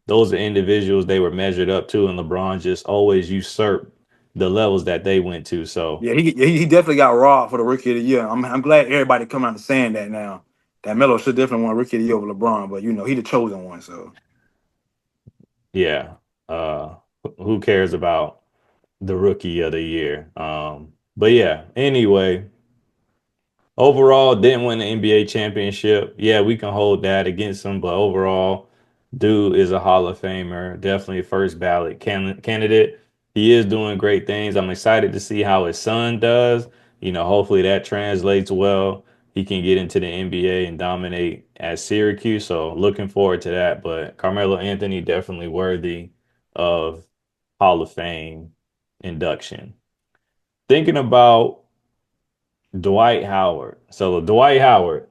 Those are individuals they were measured up to, and LeBron just always usurped the levels that they went to. So, Yeah, he definitely got robbed for the rookie of the year. I'm glad everybody come out and saying that now. That Melo should definitely won rookie of the year over LeBron, but he the chosen one. So yeah, who cares about the rookie of the year? But yeah, anyway, overall, didn't win the NBA championship. Yeah, we can hold that against him, but overall, dude is a Hall of Famer, definitely a first ballot candidate. He is doing great things. I'm excited to see how his son does. Hopefully that translates well. He can get into the NBA and dominate at Syracuse. So looking forward to that. But Carmelo Anthony definitely worthy of Hall of Fame induction. Thinking about Dwight Howard. So Dwight Howard,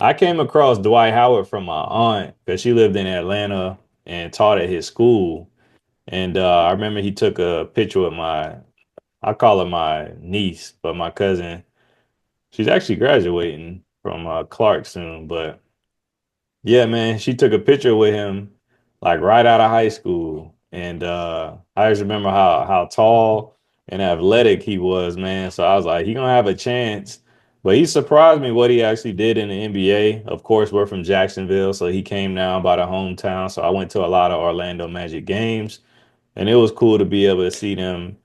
I came across Dwight Howard from my aunt because she lived in Atlanta and taught at his school. And I remember he took a picture with I call her my niece, but my cousin. She's actually graduating from Clark soon. But yeah, man, she took a picture with him like right out of high school. And I just remember how tall and athletic he was, man. So I was like, he gonna have a chance But he surprised me what he actually did in the NBA. Of course, we're from Jacksonville, so he came down by the hometown. So I went to a lot of Orlando Magic games. And it was cool to be able to see them,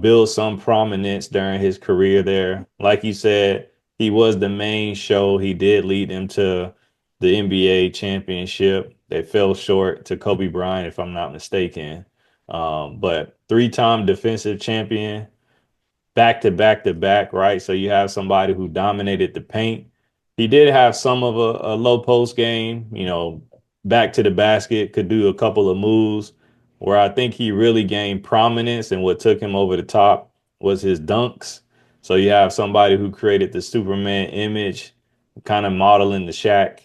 build some prominence during his career there. Like you said, he was the main show. He did lead them to the NBA championship. They fell short to Kobe Bryant, if I'm not mistaken. But three-time defensive champion, back to back to back, right? So you have somebody who dominated the paint. He did have some of a low post game, back to the basket, could do a couple of moves. Where I think he really gained prominence and what took him over the top was his dunks. So you have somebody who created the Superman image, kind of modeling the Shaq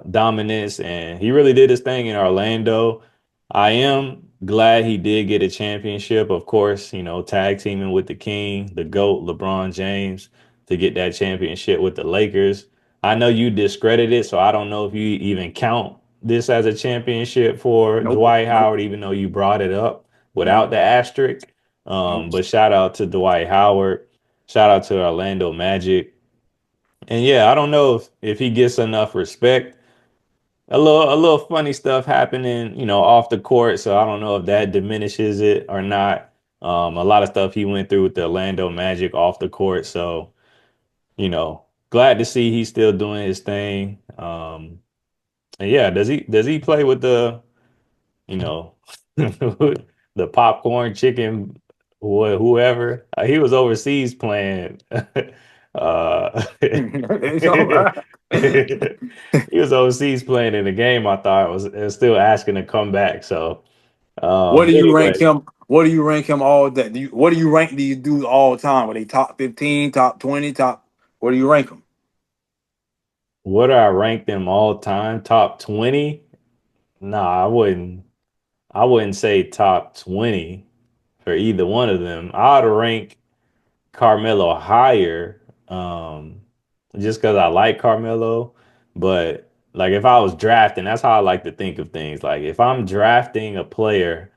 dominance, and he really did his thing in Orlando. I am glad he did get a championship. Of course, tag teaming with the King, the GOAT, LeBron James, to get that championship with the Lakers. I know you discredit it, so I don't know if you even count this as a championship for Nope, Dwight nope, Howard, even though you brought it up without nope, the asterisk. nope. But shout out to Dwight Howard. Shout out to Orlando Magic. And yeah, I don't know if he gets enough respect. A little funny stuff happening, off the court. So I don't know if that diminishes it or not. A lot of stuff he went through with the Orlando Magic off the court. So, glad to see he's still doing his thing. And yeah, does he play with you know, the popcorn chicken, whoever? He was overseas playing. It's all right. He was overseas playing in the game. I thought it was still asking to come back. So, What do you rank anyway, him? What do you rank him all that? What do you rank these dudes all time? Are they top 15, top 20, top? What do you rank them? would I rank them all time top 20? Nah, I wouldn't. I wouldn't say top 20 for either one of them. I'd rank Carmelo higher, just because I like Carmelo. But like if I was drafting, that's how I like to think of things. Like if I'm drafting a player,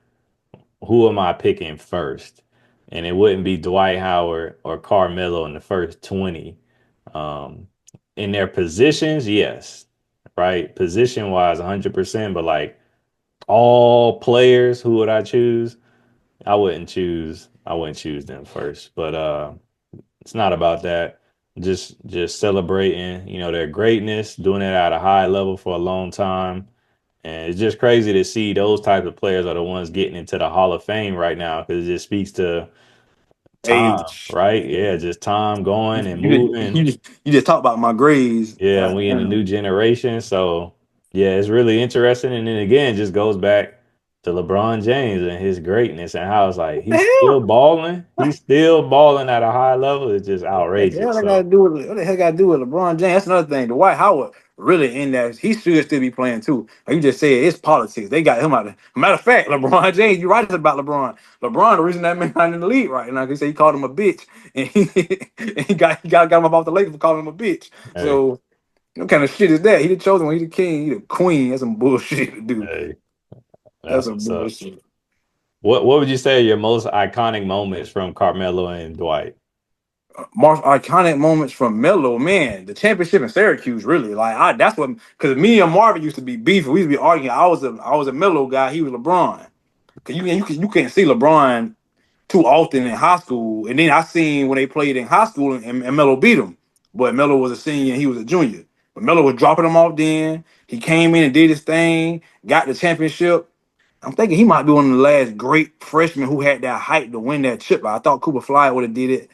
who am I picking first? And it wouldn't be Dwight Howard or Carmelo in the first 20. Um, in their positions, yes, right? Position wise, 100%. But like all players, who would I choose? I wouldn't choose them first. But it's not about that. Just celebrating, their greatness, doing it at a high level for a long time. And it's just crazy to see those types of players are the ones getting into the Hall of Fame right now because it just speaks to time, Age. right? Yeah, just time going and You moving. just talk about my grades. Yeah, God we in the damn. new generation. So yeah, it's really interesting. And then again, it just goes back to LeBron James and his greatness and how it's like What the he's still hell? balling. He's still balling at a high level. It's just The hell outrageous. I got to So do with what the hell got to do with LeBron James? That's another thing. Dwight Howard really in that he should still be playing too. Like you just said, it's politics. They got him out of. Matter of fact, LeBron James, you're right about LeBron. LeBron, the reason that man not in the league right now, they say he called him a bitch, and he got him about the Lakers for calling him a bitch. hey, So what kind of shit is that? He the chosen one. He the king. He the queen. That's some bullshit, dude. hey, That's that's some what's up. bullshit. What would you say are your most iconic moments from Carmelo and Dwight? Most iconic moments from Melo, man, the championship in Syracuse, really. Like that's what because me and Marvin used to be beefing. We used to be arguing. I was a Melo guy. He was LeBron. Cause you can't see LeBron too often in high school. And then I seen when they played in high school and Melo beat him. But Melo was a senior and he was a junior. But Melo was dropping him off then. He came in and did his thing, got the championship. I'm thinking he might be one of the last great freshmen who had that hype to win that chip. I thought Cooper Fly would have did it.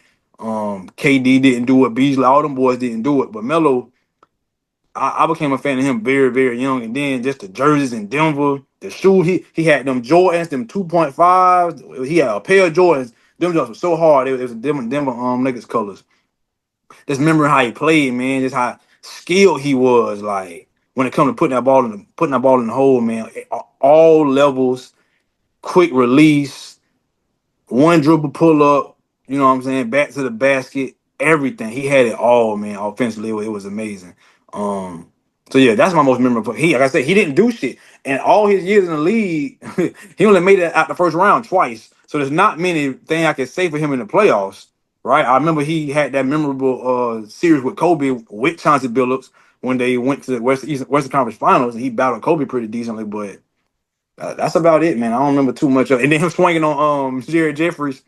KD didn't do it. Beasley, all them boys didn't do it. But Melo, I became a fan of him very, very young. And then just the jerseys in Denver, the shoes, he had them Jordans, them 2.5s. He had a pair of Jordans. Them just were so hard. It was Denver Nuggets colors. Just remembering how he played, man. Just how skilled he was. Like when it comes to putting that ball in the hole, man. All levels, quick release, one dribble pull up, you know what I'm saying, back to the basket, everything. He had it all, man. Offensively, it was amazing. Um, so yeah, that's my most memorable. He, like I said, he didn't do shit, and all his years in the league, he only made it out the first round twice. So there's not many things I can say for him in the playoffs. right? I remember he had that memorable series with Kobe with Chauncey Billups when they went to the Western Conference Finals, and he battled Kobe pretty decently. But that's about it, man. I don't remember too much of. And then him swinging on Jared Jeffries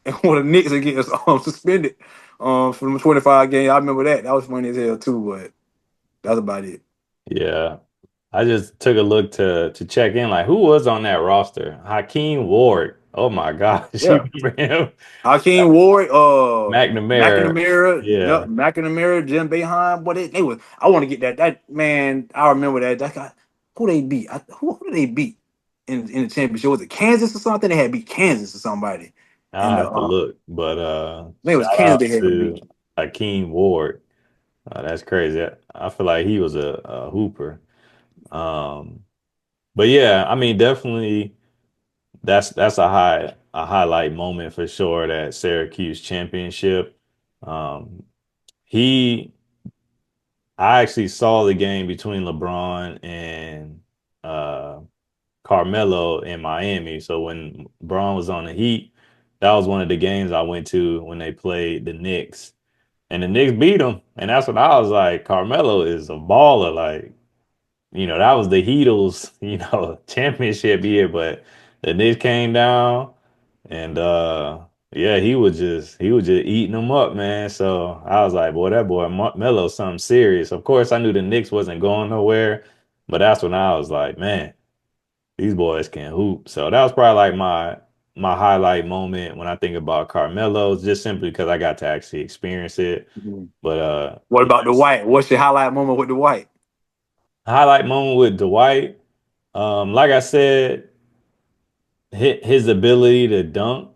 and one of the Knicks against suspended for them 25 games. I remember that. That was funny as hell too. But that's about it. Yeah. I just took a look to check in, like who was on that roster? Hakeem Ward. Oh my gosh, you Yeah. remember him? Hakeem Ward, McNamara. McNamara, yep, Yeah. McNamara, Jim Boeheim, but they was. I want to get that man. I remember that guy. Who they beat? Who did they beat in the championship? Was it Kansas or something? They had beat Kansas or somebody. I'll And have to look. But I think it shout was Kansas out they had to to beat. Hakeem Ward. That's crazy. I feel like he was a hooper. Um, but yeah, I mean, definitely that's a highlight moment for sure. That Syracuse championship. Um, he, I actually saw the game between LeBron and uh, Carmelo in Miami. So when Braun was on the Heat, that was one of the games I went to when they played the Knicks. And the Knicks beat them. And that's when I was like, Carmelo is a baller. Like, that was the Heatles, championship year. But the Knicks came down and yeah, he was just eating them up, man. So I was like, boy, that boy Melo's something serious. Of course, I knew the Knicks wasn't going nowhere, but that's when I was like, man, these boys can hoop. So that was probably like my highlight moment when I think about Carmelo, just simply because I got to actually experience it. Mhm. But What about the yes, White? What's your highlight moment with the White? highlight moment with Dwight. Like I said, his ability to dunk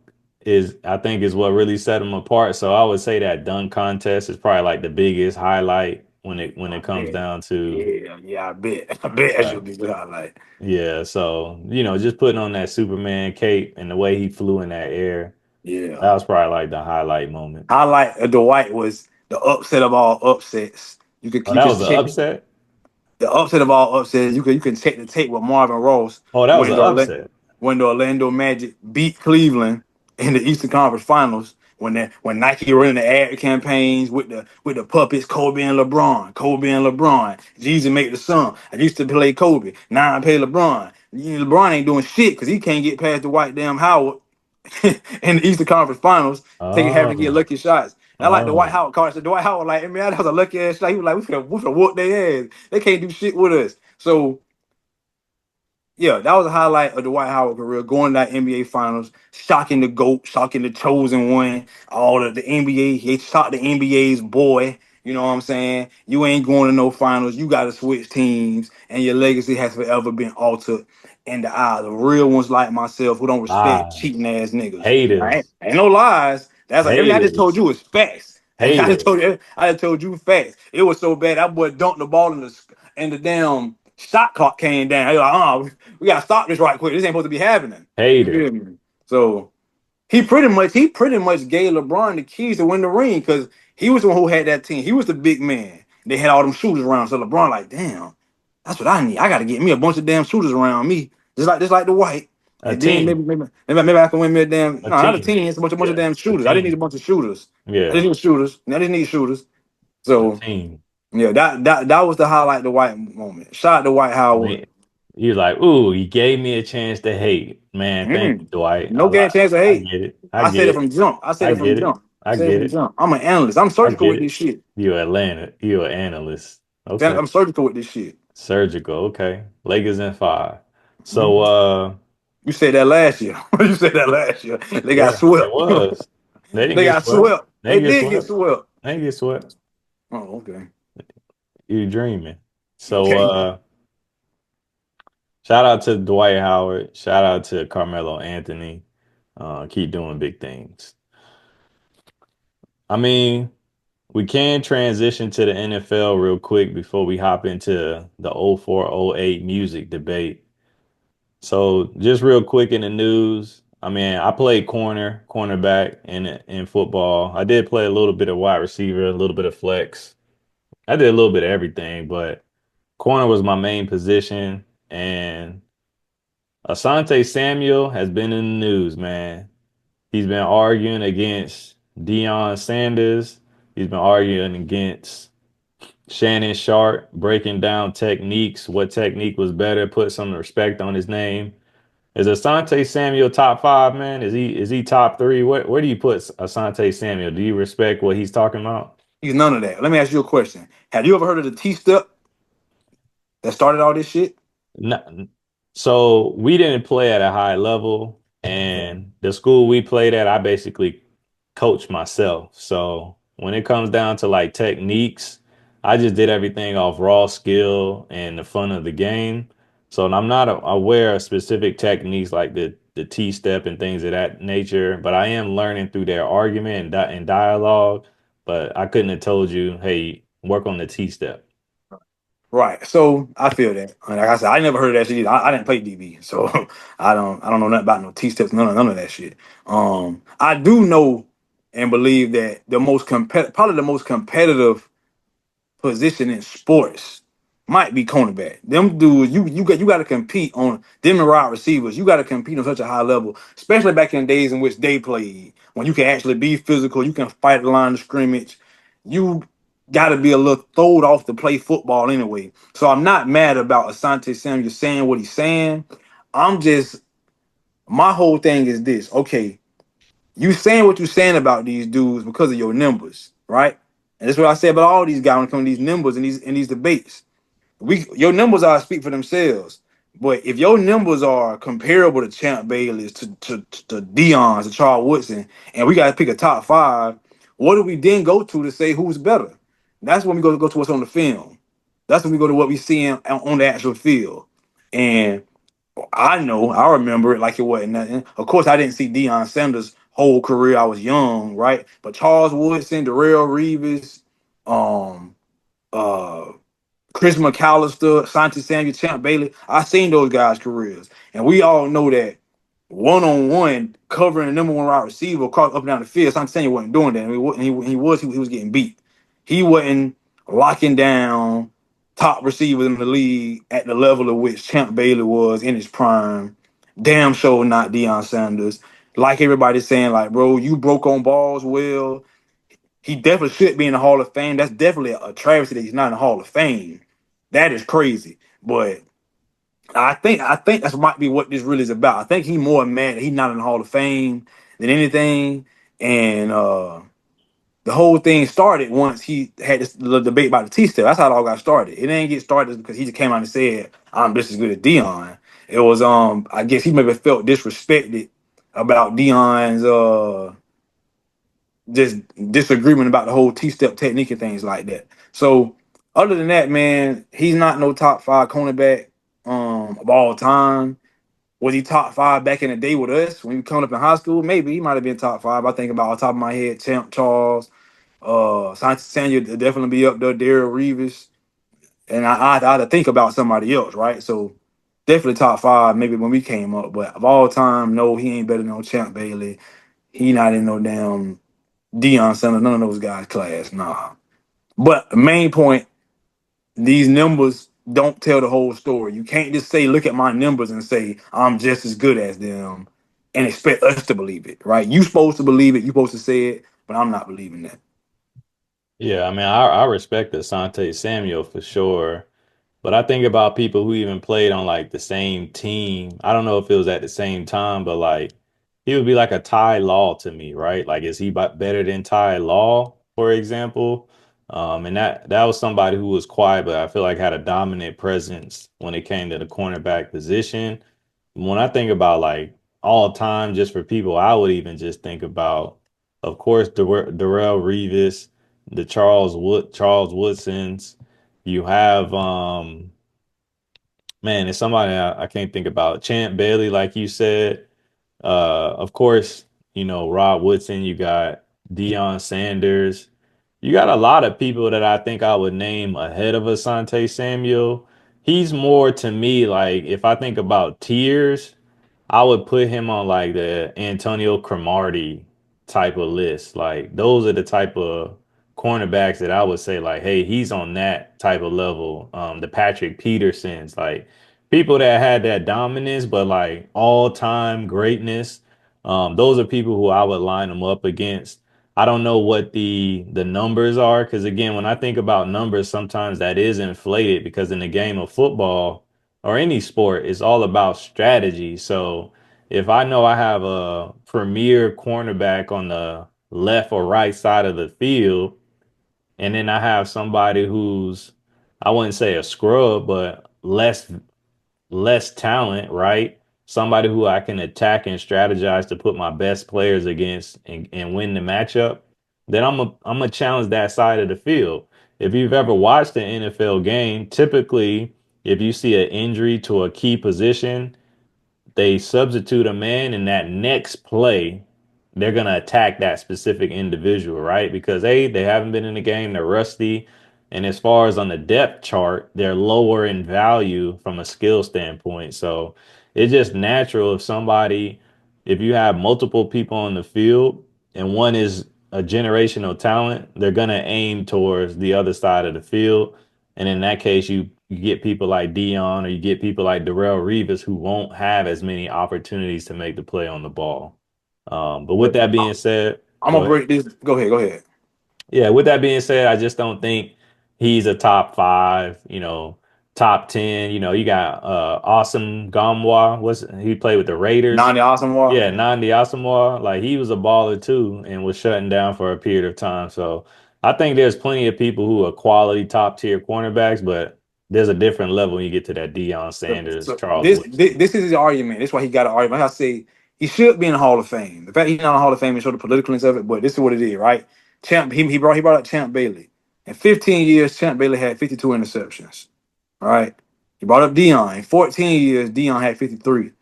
I think, is what really set him apart. So I would say that dunk contest is probably like the biggest highlight when it I comes bet. down to Yeah, yeah, I bet. I bet that uh, should be a good highlight. yeah. So just putting on that Superman cape and the way he flew in that air, Yeah. that was probably like the highlight moment. Highlight of Dwight was the upset of all upsets. Oh, You that can was an check upset. the upset of all upsets. You can check the tape with Marvin Ross Oh, that was when an the Orla- upset. when the Orlando Magic beat Cleveland in the Eastern Conference Finals. When Nike running the ad campaigns with the puppets Kobe and LeBron, Kobe and LeBron, Jeezy make the song. I used to play Kobe, now I play LeBron. LeBron ain't doing shit because he can't get past the white damn Howard in the Eastern Conference Finals, having to get Oh, lucky shots. And I like the White oh, Howard card. So Dwight Howard, like, man, that was a lucky ass shot. He was like, we finna whoop their ass. They can't do shit with us. So yeah, that was a highlight of the Dwight Howard career, going to that NBA Finals, shocking the GOAT, shocking the chosen one, all of the NBA. He shocked the NBA's boy. You know what I'm saying? You ain't going to no finals. You got to switch teams, and your legacy has forever been altered in the eyes of real ones like myself who don't respect lies, cheating ass niggas. haters, Ain't no lies. That's like everything I just told haters, you was facts. haters. I just told you facts. It was so bad that boy dunked the ball in the damn shot clock came down. He like, we gotta stop this right quick. This ain't supposed to be happening. You Hater. feel me? So he pretty much gave LeBron the keys to win the ring because he was the one who had that team. He was the big man. They had all them shooters around. So LeBron like, damn, that's what I need. I got to get me a bunch of damn shooters around me, just like the White. A And then team. maybe I can win me a damn A no, not a team. team. It's a bunch of Yeah. damn A shooters. I didn't need a team. bunch of shooters. I just Yeah. need shooters. I just need shooters. A So team. yeah, that was the highlight of the White moment. Shout out to White I Howard. mean, he was like, "Ooh, he gave me a chance to hate." Man, thank you, Mm. Dwight. No game chance of I hate. get it. I I get said it it. from jump. I said I it from get it. jump. I Said it get from it. jump. I'm an analyst. I'm I surgical get with it. this shit. You're Atlanta. You're an analyst. Okay. I'm surgical with this shit. Surgical. Okay. Lakers in five. So Mhm. You said that last year. You said that last year. They got yeah, it swept. was. They didn't They get got swept. swept. They They didn't get did get swept. swept. They didn't get swept. Oh, okay. You dreaming. So Okay. shout out to Dwight Howard. Shout out to Carmelo Anthony. Keep doing big things. I mean, we can transition to the NFL real quick before we hop into the 0408 music debate. So just real quick in the news. I mean, I played cornerback in football. I did play a little bit of wide receiver, a little bit of flex. I did a little bit of everything, but corner was my main position. And Asante Samuel has been in the news, man. He's been arguing against Deion Sanders. He's been arguing against Shannon Sharp, breaking down techniques, what technique was better, put some respect on his name. Is Asante Samuel top five, man? Is he top three? Where do you put Asante Samuel? Do you respect what he's talking about? He's none of that. Let me ask you a question. Have you ever heard of the T step that started all this shit? No, so we didn't play at a high level, and the school we played at, I basically coached myself. So when it comes down to like techniques, I just did everything off raw skill and the fun of the game. So I'm not aware of specific techniques like the T step and things of that nature, but I am learning through their argument and dialogue. But I couldn't have told you, hey, work on the T step. Right. So I feel that. And like I said, I never heard of that shit either. I didn't play DB, so I don't know nothing about no T steps, none of that shit. I do know and believe that probably the most competitive position in sports might be cornerback. Them dudes, you got to compete on them and wide receivers. You got to compete on such a high level, especially back in days in which they played, when you can actually be physical, you can fight the line of scrimmage. You got to be a little throwed off to play football anyway. So I'm not mad about Asante Samuel saying what he's saying. I'm just my whole thing is this. Okay, you saying what you're saying about these dudes because of your numbers, right? And that's what I say about all these guys when it comes to these numbers and these debates. Your numbers are speak for themselves. But if your numbers are comparable to Champ Bailey's, to Dion's, to Charles Woodson, and we got to pick a top five, what do we then go to say who's better? That's when we go to what's on the film. That's when we go to what we see on the actual field. And I remember it like it wasn't nothing. Of course, I didn't see Deion Sanders' whole career. I was young, right? But Charles Woodson, Darrell Reeves, um, uh, Chris McAllister, Asante Samuel, Champ Bailey. I seen those guys' careers, and we all know that one on one covering the number one wide receiver across up and down the field. Asante Samuel wasn't doing that. I mean, he was getting beat. He wasn't locking down top receivers in the league at the level of which Champ Bailey was in his prime. Damn sure not Deion Sanders. Like everybody's saying, like, bro, you broke on balls well. He definitely should be in the Hall of Fame. That's definitely a travesty that he's not in the Hall of Fame. That is crazy. But I think that's might be what this really is about. I think he's more mad that he's not in the Hall of Fame than anything. And the whole thing started once he had this little debate about the T step. That's how it all got started. It didn't get started because he just came out and said, "I'm just as good as Dion." It was I guess he maybe felt disrespected about Dion's just disagreement about the whole T-step technique and things like that. So other than that, man, he's not no top five cornerback of all time. Was he top five back in the day with us when we were coming up in high school? Maybe he might have been top five. I think about off the top of my head, Champ Charles, Samuel definitely be up there, Darrell Reeves, and I had to think about somebody else, right? So definitely top five, maybe when we came up, but of all time, no, he ain't better than no Champ Bailey. He not in no damn Deion Sanders, none of those guys class, nah. But the main point, these numbers don't tell the whole story. You can't just say, look at my numbers and say I'm just as good as them and expect us to believe it, right? You supposed to believe it, you supposed to say it, but I'm not believing that. Yeah, I mean, I respect Asante Samuel for sure. But I think about people who even played on like the same team. I don't know if it was at the same time, but like he would be like a Ty Law to me, right? Like, is he better than Ty Law, for example? And that was somebody who was quiet, but I feel like had a dominant presence when it came to the cornerback position. When I think about like all time, just for people, I would even just think about, of course, Darrell Reeves, the Charles Woodsons. You have man, it's somebody I can't think about. Champ Bailey, like you said. Of course, Rod Woodson, you got Deion Sanders. You got a lot of people that I think I would name ahead of Asante Samuel. He's more to me like if I think about tiers. I would put him on like the Antonio Cromartie type of list. Like those are the type of cornerbacks that I would say like, hey, he's on that type of level. The Patrick Petersons, like people that had that dominance, but like all time greatness. Those are people who I would line them up against. I don't know what the numbers are because again, when I think about numbers, sometimes that is inflated because in the game of football or any sport, it's all about strategy. So if I know I have a premier cornerback on the left or right side of the field, and then I have somebody who's I wouldn't say a scrub, but less talent, right? Somebody who I can attack and strategize to put my best players against and win the matchup, then I'm a challenge that side of the field. If you've ever watched an NFL game, typically if you see an injury to a key position, they substitute a man in that next play, they're gonna attack that specific individual, right? Because they haven't been in the game, they're rusty, and as far as on the depth chart, they're lower in value from a skill standpoint. So it's just natural if you have multiple people on the field and one is a generational talent, they're gonna aim towards the other side of the field. And in that case, you get people like Dion or you get people like Darrell Reeves who won't have as many opportunities to make the play on the ball. But with But that being said, I'm go gonna ahead. break this. Go ahead. Go ahead. Yeah, with that being said, I just don't think he's a top five, top 10. You got Awesome Gamwa. He played with the Raiders? Nani Asamoah. Yeah, Nandi Asamoah, like he was a baller too and was shutting down for a period of time. So I think there's plenty of people who are quality top tier cornerbacks, but there's a different level when you get to that Deion So, Sanders, so Charles this, this Woodson. this is his argument. That's why he got an argument. Like I say he should be in the Hall of Fame. The fact he's not in the Hall of Fame and show the politicalness of it, but this is what it is, right? Champ he brought up Champ Bailey. In 15 years, Champ Bailey had 52 interceptions. Right? He brought up Dion. In 14 years, Dion had 53.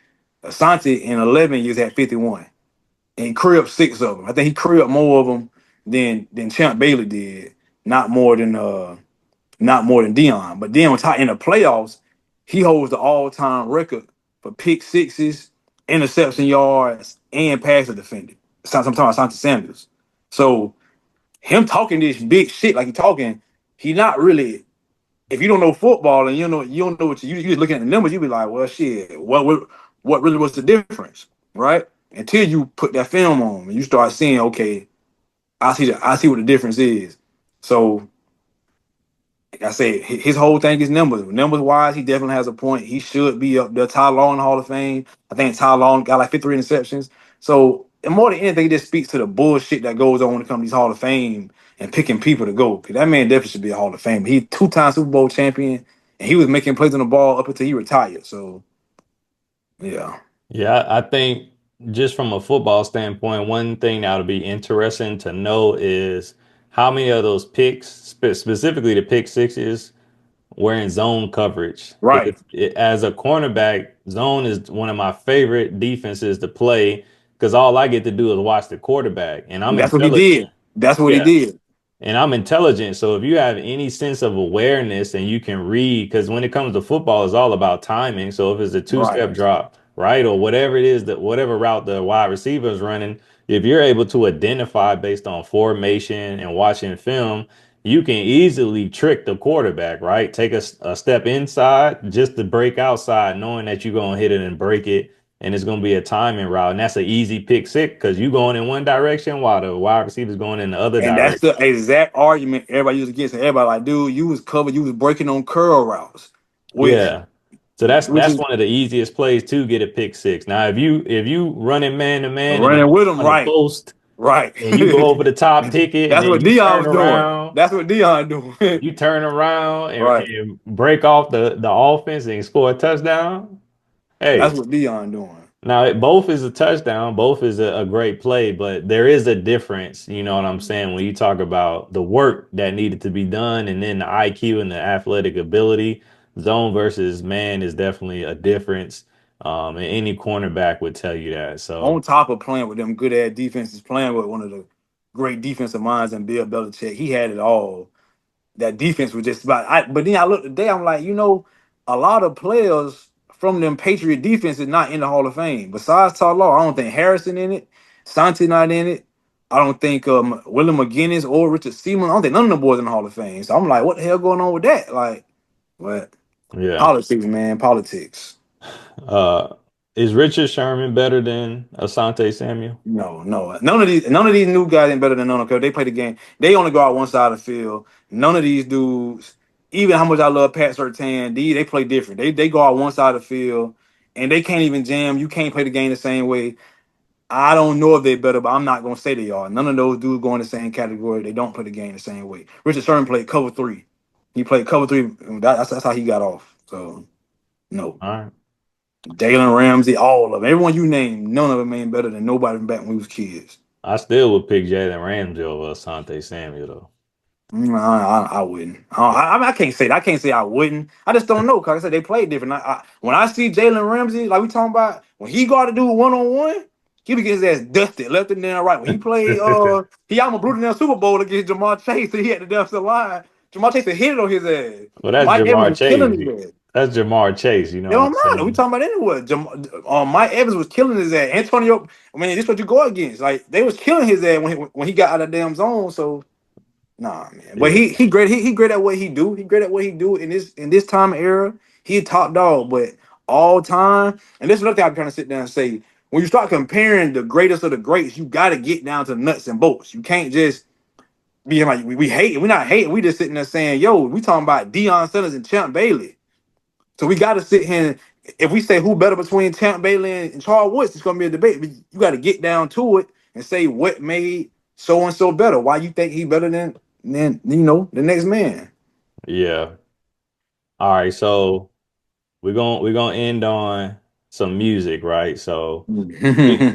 Asante in 11 years had 51. And he cribbed six of them. I think he cribbed more of them than Champ Bailey did. Not more than not more than Dion. But then on top in the playoffs, he holds the all-time record for pick sixes, interception yards, and passer defended. Sometimes Asante Samuels. So him talking this big shit like he talking, he not really. If you don't know football and you don't know what you just looking at the numbers, you be like, well, shit, what really was the difference, right? Until you put that film on and you start seeing, okay, I see what the difference is. So like I said, his whole thing is numbers. Numbers wise, he definitely has a point. He should be up there. Ty Law in the Hall of Fame. I think Ty Law got like 53 interceptions. So, and more than anything, it just speaks to the bullshit that goes on when it comes to these Hall of Fame and picking people to go. 'Cause that man definitely should be a Hall of Fame. He two-time Super Bowl champion, and he was making plays on the ball up until he retired. So, yeah, Yeah, I think just from a football standpoint, one thing that would be interesting to know is how many of those picks, specifically the pick sixes, were in zone coverage. Because right. as a cornerback, zone is one of my favorite defenses to play because all I get to do is watch the quarterback, and I'm And that's what he intelligent. did. That's what he Yeah, did. and I'm intelligent. So if you have any sense of awareness and you can read, because when it comes to football, it's all about timing. So if it's a two-step Right. drop, right, or whatever it is that whatever route the wide receiver is running, if you're able to identify based on formation and watching film, you can easily trick the quarterback, right? Take a step inside just to break outside, knowing that you're gonna hit it and break it and it's going to be a timing route. And that's an easy pick six because you going in one direction while the wide receiver's going in the other And that's the direction. exact argument everybody used against. Everybody like, dude, you was covered, you was breaking on curl routes, which Yeah. So that's which that's is one of the easiest plays to get a pick six. Now, if you running man to man and the running with man's him, on the right, post right. and you go over the top, pick it, and That's then what you Dion turn was doing. around, That's what Dion doing. you turn around Right. and break off the offense and score a touchdown. That's Hey, what Dion doing. now, both is a touchdown, both is a great play, but there is a difference, you know what I'm saying, when you talk about the work that needed to be done and then the IQ and the athletic ability. Zone versus man is definitely a difference. And any cornerback would tell you that. On So, top of playing with them good ass defenses, playing with one of the great defensive minds and Bill Belichick, he had it all. That defense was just about. But then I looked today, I'm like, a lot of players from them Patriot defense is not in the Hall of Fame. Besides Todd Law, I don't think Harrison in it, Santi not in it. I don't think William McGinnis or Richard Seaman. I don't think none of them boys in the Hall of Fame. So I'm like, what the hell going on with that? Like, what yeah. politics, man? Politics. Uh, Is Richard Sherman better than Asante Samuel? No, no, none of these new guys ain't better than none of them because they play the game. They only go out one side of the field. None of these dudes, even how much I love Pat Surtain, they play different. They go out one side of the field and they can't even jam. You can't play the game the same way. I don't know if they're better, but I'm not gonna say they are. None of those dudes go in the same category. They don't play the game the same way. Richard Sherman played cover three. He played cover three. That's how he got off. So no. All right. Jalen Ramsey, all of them. Everyone you name, none of them ain't better than nobody back when we was kids. I still would pick Jalen Ramsey over Asante Samuel though. I wouldn't. I can't say that. I can't say I wouldn't. I just don't know. Cause I said they play different. When I see Jalen Ramsey, like we talking about, when he got to do 1-on-one, he be getting his ass dusted left and then right. When he played, he almost blew in the Super Bowl against Jahmal Chase. And he had the deficit line. Jahmal Chase had hit it on his ass. Well, that's Mike Evans Jamar was killing Chase. his ass. That's Jamar Chase. You It know what I'm don't matter. We saying? talking about anyway. Mike Evans was killing his ass. Antonio, I mean, this is what you go against. Like they was killing his ass when he got out of the damn zone. So nah, man. But Yeah, he great. He great at what he do. He great at what he do in this time era. He a top dog. But all time, and this is another thing I'm trying to sit down and say. When you start comparing the greatest of the greats, you got to get down to nuts and bolts. You can't just be like we hate it. We're not hating. We just sitting there saying, "Yo, we talking about Deion Sanders and Champ Bailey." So we got to sit here. And, if we say who better between Champ Bailey and Charles Woods, it's going to be a debate. But you got to get down to it and say what made so and so better. Why you think he better than the next man? yeah. All right, so we're gonna end on some music, right? So we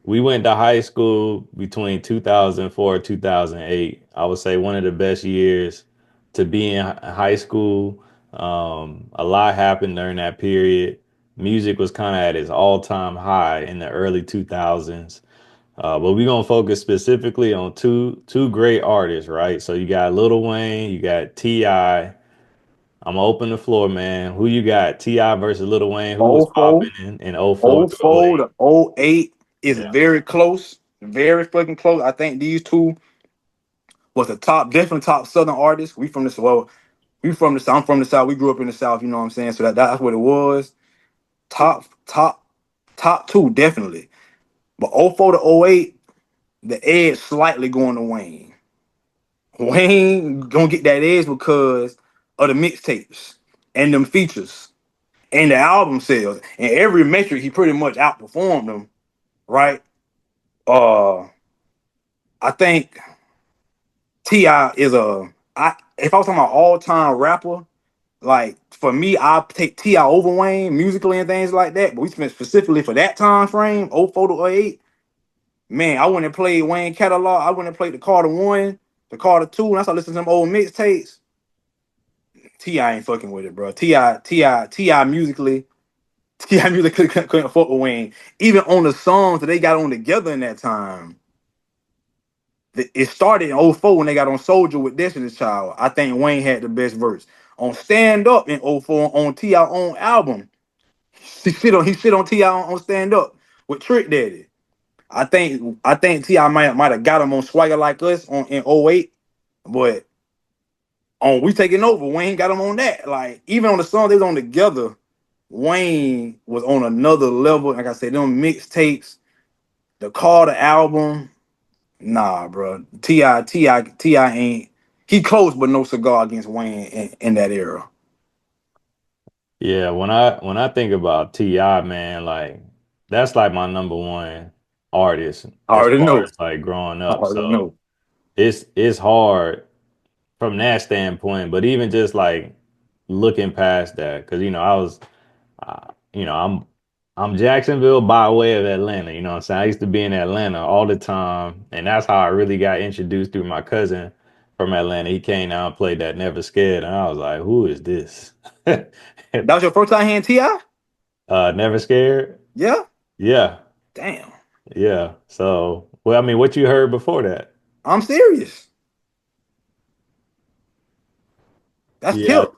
we went to high school between 2004 and 2008. I would say one of the best years to be in high school. A lot happened during that period. Music was kind of at its all-time high in the early 2000s. But we're gonna focus specifically on two great artists, right? So you got Lil Wayne, you got T.I. I'm gonna open the floor, man. Who you got? T.I. versus Lil Wayne. Who was Oh popping four, in '04 oh through four '08? to oh eight is Yeah. very close. Very fucking close. I think these two was the top, definitely top Southern artists. We from the South. I'm from the South. We grew up in the South, you know what I'm saying? So that's what it was. Top, top, top two, definitely. But oh 04 to oh 08, the edge slightly going to Wayne. Wayne gonna get that edge because of the mixtapes and them features and the album sales. And every metric he pretty much outperformed them, right? Uh I think T.I. is if I was talking about all-time rapper, like for me, I take T.I. over Wayne musically and things like that. But we spent specifically for that time frame, oh 04 to oh 08. Man, I wouldn't have played Wayne catalog. I wouldn't have played the Carter one, the Carter two, and I started listening to them old mixtapes. Ti ain't fucking with it, bro. Ti musically, Ti musically couldn't fuck with Wayne. Even on the songs that they got on together in that time, it started in oh 04 when they got on Soldier with Destiny's Child. I think Wayne had the best verse. On Stand Up in oh 04 on Ti own album, he shit on Ti on Stand Up with Trick Daddy. I think Ti might have got him on Swagger Like Us on in oh 08, but on We Taking Over, Wayne got him on that. Like even on the song they was on together, Wayne was on another level. Like I said, them mixtapes, the Carter album, nah, bro. Ti ain't he close, but no cigar against Wayne in that era. Yeah, when I think about T.I., man, like that's like my number one artist I as already far know. as like growing I up. already So know. it's hard from that standpoint, but even just like looking past that, because I'm Jacksonville by way of Atlanta. You know what I'm saying? I used to be in Atlanta all the time, and that's how I really got introduced through my cousin from Atlanta. He came down and played that Never Scared, and I was like, "Who is this?" That was your first time hearing Ti? Never Scared. Yeah. Yeah, Damn. yeah. So, well, I mean, what you heard before that? I'm serious. That's Yeah, Tip.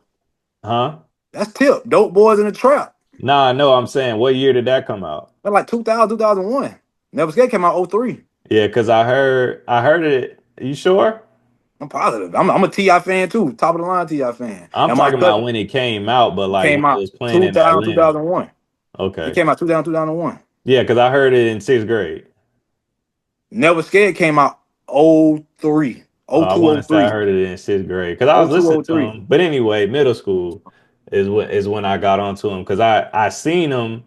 huh? That's Tip. Dope Boys in the Trap. Nah, no, I'm saying, what year did that come out? That's like 2000, 2001. Never Scared came out oh 03. Yeah, because I heard it. You sure? I'm positive. I'm a Ti fan too, top of the line Ti fan. I'm And my talking about cousin when it came out, but like when came it out was playing in 2000, Atlanta. 2001. It Okay. came out 2001. Yeah, because I heard it in sixth grade. Never Scared came out oh 03, oh I two want oh to say I three, heard it in sixth grade because I oh was two listening oh to three. him. But anyway, middle school is when I got onto him because I seen him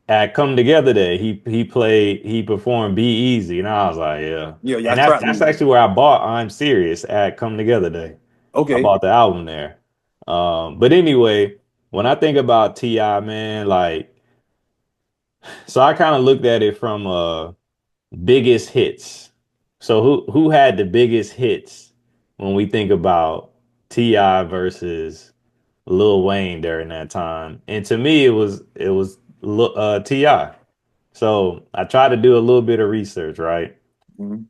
at Come Together Day. He performed Be Easy, and I was like, yeah. Yeah, And y'all that's trap that's music. actually where I bought I'm Serious at Come Together Day. I Okay. bought the album there. But anyway, when I think about T.I., man, like, so I kind of looked at it from biggest hits. So who had the biggest hits when we think about T.I. versus Lil Wayne during that time? And to me, it was T.I. So I tried to do a little bit of research, right? Mhm.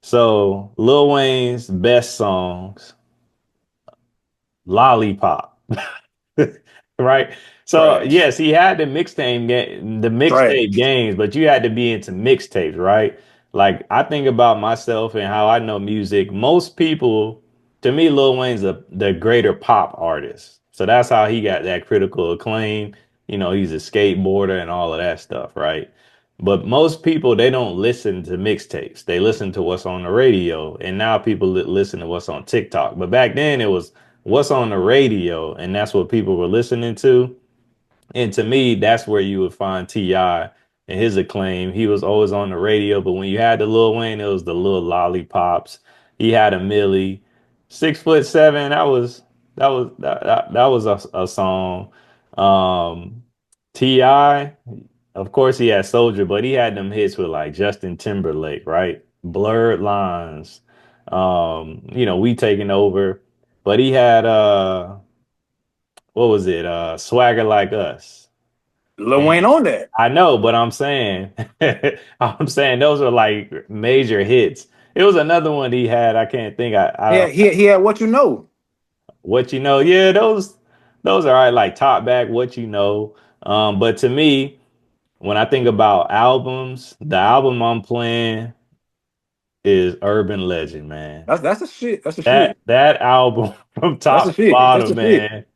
So Lil Wayne's best songs, Lollipop. Right? So Trash. yes, he had the mixtape Trash. games, but you had to be into mixtapes, right? Like I think about myself and how I know music. Most people, to me, Lil Wayne's the greater pop artist. So that's how he got that critical acclaim. You know, he's a skateboarder and all of that stuff, right? But most people they don't listen to mixtapes. They listen to what's on the radio, and now people listen to what's on TikTok. But back then it was what's on the radio, and that's what people were listening to. And to me, that's where you would find T.I. and his acclaim. He was always on the radio, but when you had the Lil Wayne, it was the little lollipops. He had a Millie, 6'7". That was a song. Um, T.I. Of course, he had Soldier, but he had them hits with like Justin Timberlake, right? Blurred Lines. We taking over. But he had what was it? Swagger Like Us. Lil And Wayne on that. I know, but I'm saying I'm saying those are like major hits. It was another one he had. I can't think. Yeah, he had What You Know. What you know. Yeah, those are all right, like top back, what you know. But to me, when I think about albums, the album I'm playing is Urban Legend, man. That's the shit. That's the That shit. that album from That's the top to shit. That's bottom, the shit.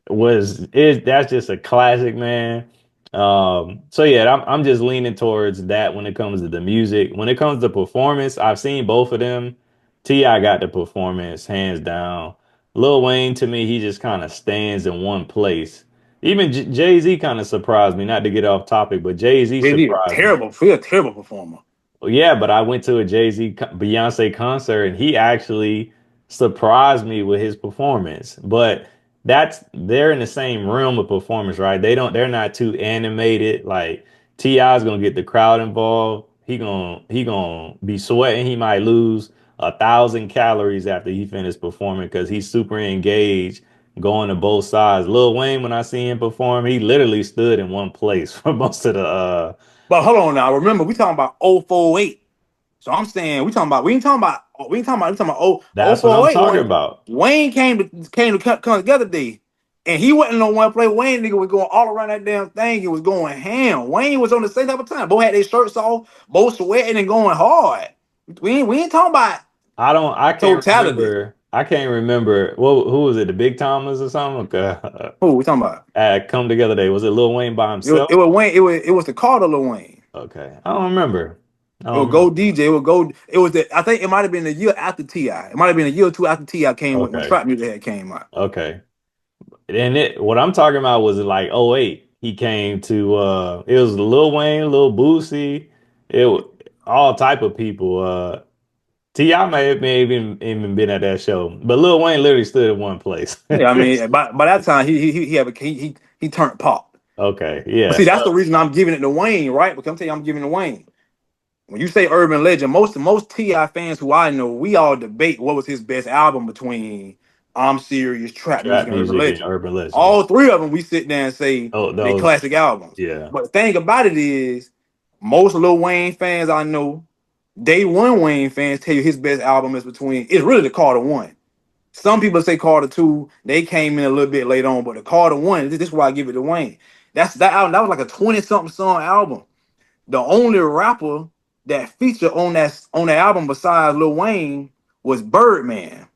man, that's just a classic, man. So yeah, I'm just leaning towards that when it comes to the music. When it comes to performance, I've seen both of them. T.I. got the performance hands down. Lil Wayne to me, he just kind of stands in one place. Even Jay-Z kind of surprised me, not to get off topic, but Jay-Z Jay-Z a surprised me. terrible, he a terrible performer. Well, yeah, but I went to a Jay-Z Beyonce concert and he actually surprised me with his performance. But they're in the same realm of performance, right? They're not too animated. Like T.I. is gonna get the crowd involved. He gonna be sweating. He might lose 1,000 calories after he finished performing because he's super engaged, going to both sides. Lil Wayne, when I see him perform, he literally stood in one place for most of the But hold on now. Remember, we talking about 048. So I'm saying we talking about that's what I'm 048. talking about. Wayne came to come together day. And he wasn't on one play. Wayne nigga was going all around that damn thing. He was going ham. Wayne was on the same type of time. Both had their shirts off, both sweating and going hard. We ain't talking about I can't totality. remember. I can't remember. Well, who was it? The Big Timers or something? Who we talking about? At Come Together Day. Was it Lil Wayne by himself? It was Wayne. It was the Carter Lil Wayne. Okay. I don't remember. I It don't would go remember. DJ. It would go. It was the. I think it might have been a year after Ti. It might have been a year or two after Ti came when Okay. trap music had came out. Okay. And what I'm talking about was like '08. He came to it was Lil Wayne, Lil Boosie, all type of people. T.I. may have even been at that show. But Lil Wayne literally stood in one place. Yeah, I mean, by that time he turned pop. Okay. But Yeah. see, So that's the reason I'm giving it to Wayne, right? Because I'm telling you, I'm giving it to Wayne. When you say urban legend, most Ti fans who I know, we all debate what was his best album between I'm Serious, Trap Music, trap and Urban music and Legend. urban legend. Yeah. All three of them, we sit there and say Oh, they those. classic albums. Yeah. But the thing about it is, most Lil Wayne fans I know, Day One Wayne fans tell you his best album is between. It's really the Carter One. Some people say Carter Two. They came in a little bit later on, but the Carter One. This is why I give it to Wayne. That's that album. That was like a 20-something song album. The only rapper that featured on that album besides Lil Wayne was Birdman,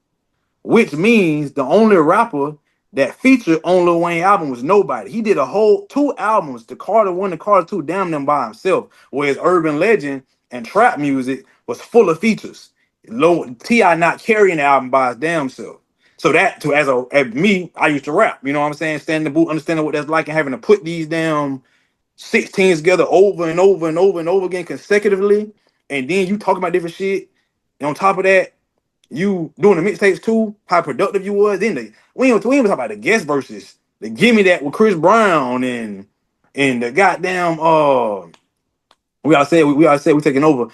which means the only rapper that featured on Lil Wayne album was nobody. He did a whole two albums, the Carter one and Carter two, damn them by himself. Whereas Urban Legend and trap music was full of features. Low Ti not carrying the album by his damn self. So that to as me, I used to rap. You know what I'm saying? Standing the boot, understanding what that's like, and having to put these damn 16s together over and over and over and over again consecutively. And then you talking about different shit. And on top of that, you doing the mixtapes too, how productive you was. Then we ain't talking about the guest verses. The Give Me That with Chris Brown and the goddamn we taking over.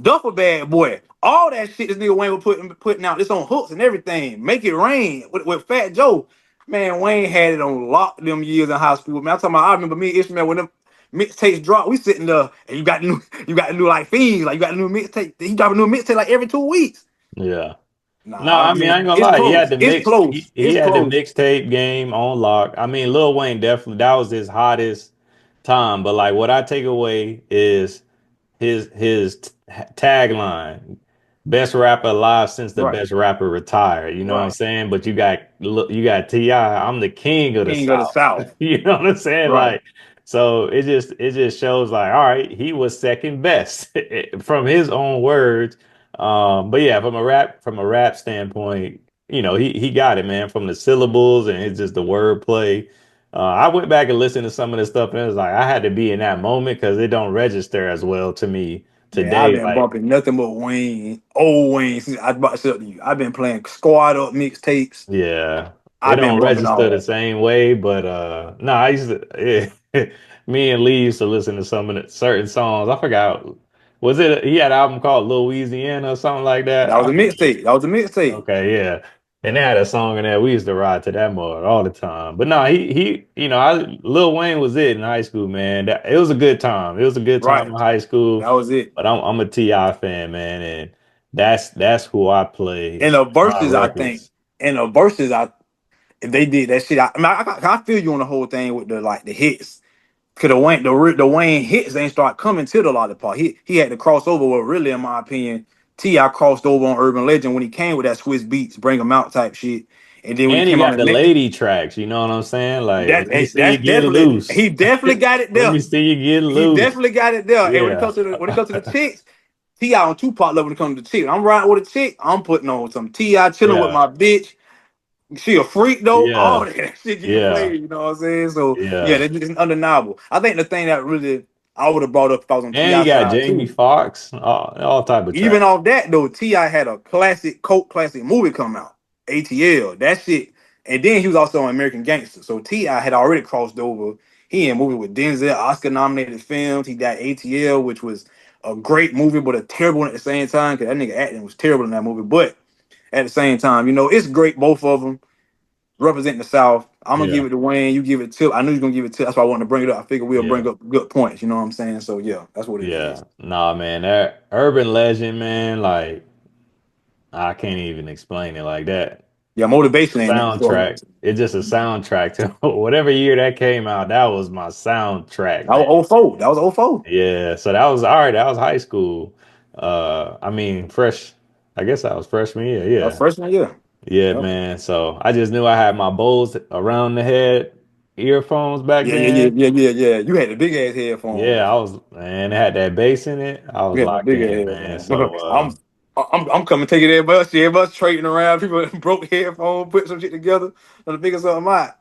Duffel Bag Boy. All that shit this nigga Wayne was putting out. This on hooks and everything. Make It Rain with Fat Joe. Man, Wayne had it on lock them years in high school. Man, I'm talking about I remember me and Ishmael when them mixtapes dropped. We sitting there and you got new like fiends. Like you got a new mixtape. He drop a new mixtape like every 2 weeks. Yeah. No, Nah, I I mean I mean ain't gonna it's lie. He had close. the It's mix. close. He It's had the close. mixtape game on lock. I mean, Lil Wayne definitely that was his hottest time. But like, what I take away is his tagline, best rapper alive since the Right. best rapper retired. You know what I'm Right. saying? But you got T.I. I'm the king of the King of the South. South. You know what I'm saying? Right. Like, so it just shows like, all right, he was second best from his own words. But yeah, from a rap standpoint, he got it, man, from the syllables and it's just the wordplay. I went back and listened to some of this stuff and it was like I had to be in that moment because it don't register as well to me Man, I've today. been Like, bumping nothing but Wayne, old Wayne, since I brought this up to you. I've been playing squad up mixtapes. yeah, it I've been don't bumping all register the that. same way, but no, I used to me and Lee used to listen to some of the certain songs. I forgot, was it he had an album called Louisiana or something like that? That I was a forget. mixtape. That was a mixtape. Okay, yeah. And they had a song in there. We used to ride to that mode all the time. But no, Lil Wayne was it in high school, man. It was a good time. It was a good time Right. in high school. That was it. But I'm a T.I. fan, man, and that's who I play In the my verses, I think. records. In the verses, if they did that shit, I feel you on the whole thing with the hits. Cause the Wayne hits ain't start coming to the lollipop. He had to cross over. Well, really, in my opinion, Ti crossed over on Urban Legend when he came with that Swiss Beats, bring 'em out type shit. And then when he And he came out got in the next, lady tracks, you know what I'm saying? Like, that let me see you that's get definitely loose. he definitely got it Let there. me see you get He loose. definitely got it there. And when it Yeah. comes to the chicks, Ti on Tupac level when it comes to the chick. I'm riding with a chick. I'm putting on some Ti, chilling with Yeah. my bitch. She a freak though. All Yeah. that shit you can Yeah. play. You know what I'm saying? So yeah, Yeah. that's just undeniable. I think the thing that really I would have brought up if I was on And you Ti got side Jamie too. Foxx, all type of Even tracks. off that though, Ti had a cult classic movie come out, ATL. That shit, and then he was also on American Gangster. So Ti had already crossed over. He in a movie with Denzel, Oscar nominated films. He got ATL, which was a great movie, but a terrible one at the same time because that nigga acting was terrible in that movie. But at the same time, it's great both of them representing the South. I'm gonna give Yeah. it to Wayne. You give it to. I knew you're gonna give it to. That's why I wanted to bring it up. I figure we'll bring Yeah. up good points. You know what I'm saying? So yeah, that's what it is. Yeah. Nah, man, that urban legend, man, like I can't even explain it like that. Yeah, motivation ain't nothing for me. Soundtrack. It's just a soundtrack to whatever year that came out. That was my soundtrack, That man. was oh 04. That was oh 04. Yeah, so that was all right. That was high school. I mean, fresh. I guess I was freshman year. That was Yeah, freshman year. yeah, Yep. man. So I just knew I had my Bose around the head earphones back Yeah, yeah, yeah, then. yeah, yeah, yeah. You had the big ass headphones. Yeah, I was, man. It had that bass in it. I was You had the locked big ass in, man. headphones. So, I'm coming taking everybody else. Everybody else trading around. People broke headphones, put some shit together, trying to figure something out.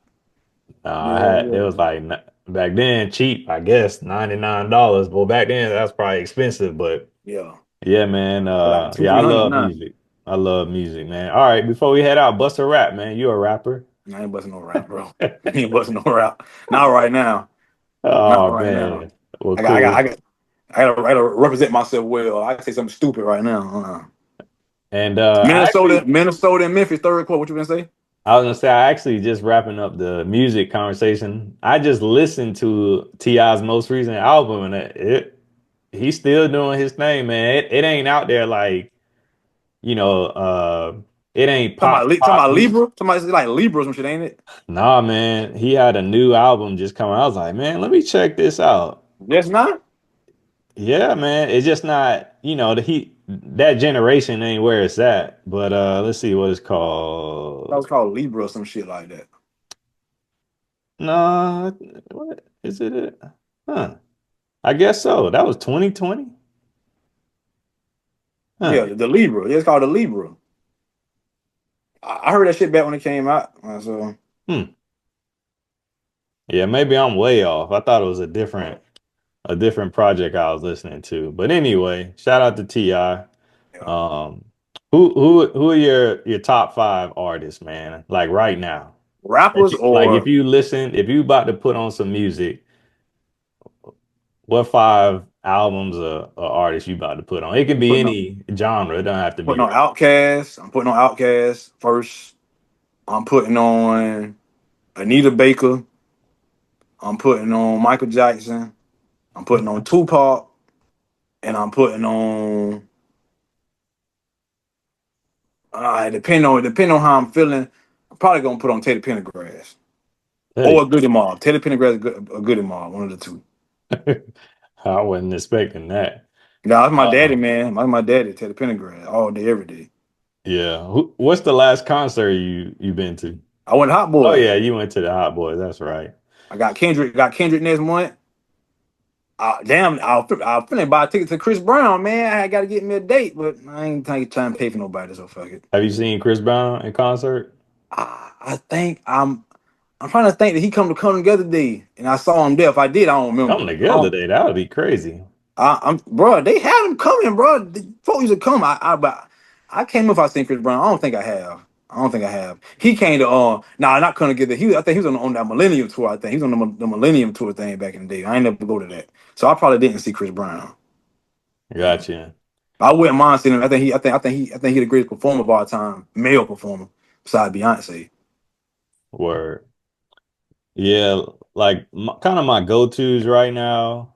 I Yeah, had it yeah, was like back then cheap, I guess $99. Well, back then that's probably expensive, but yeah. yeah, man. They're like two, Yeah, three I hundred love now. music. I love music, man. All right, before we head out, bust a rap, man. You a rapper? I ain't busting no rap, bro. I ain't busting no rap. Not right now. Not Oh right now. man. Well, I got, I got, cool. I got, I gotta represent myself well. I can say something stupid right now. And Minnesota, and Memphis. Third quarter. What you gonna say? I was gonna say I actually just wrapping up the music conversation. I just listened to T.I.'s most recent album and he's still doing his thing, man. It ain't out there like, you know, it ain't pop Talking pop. about Libra. Somebody say like Libra or some shit, ain't it? Nah, man. He had a new album just come out. I was like, man, let me check this out. Yes, not. Yeah, man. It's just not, that generation ain't where it's at. But let's see what it's That called. was called Libra or some shit like that. No, what is it? Huh. I guess so. That was 2020. Yeah, Huh. the Libra. Yeah, it's called the Libra. I heard that shit back when it came out. So Hmm. Yeah, maybe I'm way off. I thought it was a different project I was listening to. But anyway, shout out to T.I. yeah. Um, who are your top five artists, man? Like right now. Rappers Like if or you listen, if you about to put on some music, what five albums or artists you about to put on? It can I'm be putting on any genre. It don't have to putting be on rap. Outkast. I'm putting on Outkast first. I'm putting on Anita Baker. I'm putting on Michael Jackson. I'm putting on Tupac, and I'm putting on. Depending on how I'm feeling, I'm probably gonna put on Teddy Pendergrass or a Teddy. Goody Mob. Teddy Pendergrass, a Goody Mob, one of the two. I wasn't expecting that. Yeah, that's my daddy, Uh, man. That's my daddy, Teddy Pendergrass, all day, every day. yeah. What's the last concert you been to? I went Hot Oh Boy. yeah, you went to the Hot Boys. That's right. I got Kendrick. Got Kendrick next month. Damn, I'll finna buy a ticket to Chris Brown, man. I got to get me a date, but I ain't trying to pay for nobody, so fuck it. Have you seen Chris Brown in concert? I think I'm trying to think that he come together day, and I saw him there. If I did, I don't Come remember. together day. That would be crazy. I'm bro. They had him coming, bro. The folks used to come. But I can't remember if I seen Chris Brown. I don't think I have. I don't think I have. He came to nah, not coming together. I think he was on that Millennium tour. I think he was on the Millennium tour thing back in the day. I ain't never go to that, so I probably didn't see Chris Brown. Gotcha. I wouldn't mind seeing him. I think he the greatest performer of all time, male performer, besides Beyonce. Word. Yeah, like kind of my go-tos right now.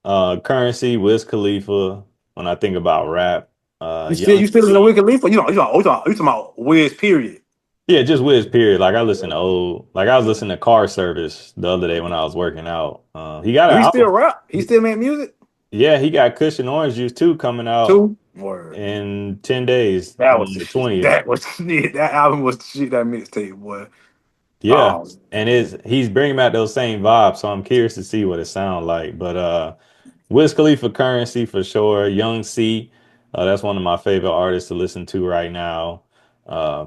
Currency, Wiz Khalifa. When I think about rap, Young You still in the C. Wicked Leaf? Or you talking about Wiz period? Yeah, just Wiz. Period. Like I listen to old. Like I was listening to Car Service the other day when I was working out. He got Do an he still album. rap? He still make music Yeah, he got Cushion Orange Juice too coming out too. Word. in 10 days That was on the the shit. 20th. That album was the shit. That mixtape, boy. Yeah. Oh, And he's bringing back those same vibes, so I'm curious to see what it sounds like. But Wiz Khalifa Currency for sure. Young C, that's one of my favorite artists to listen to right now.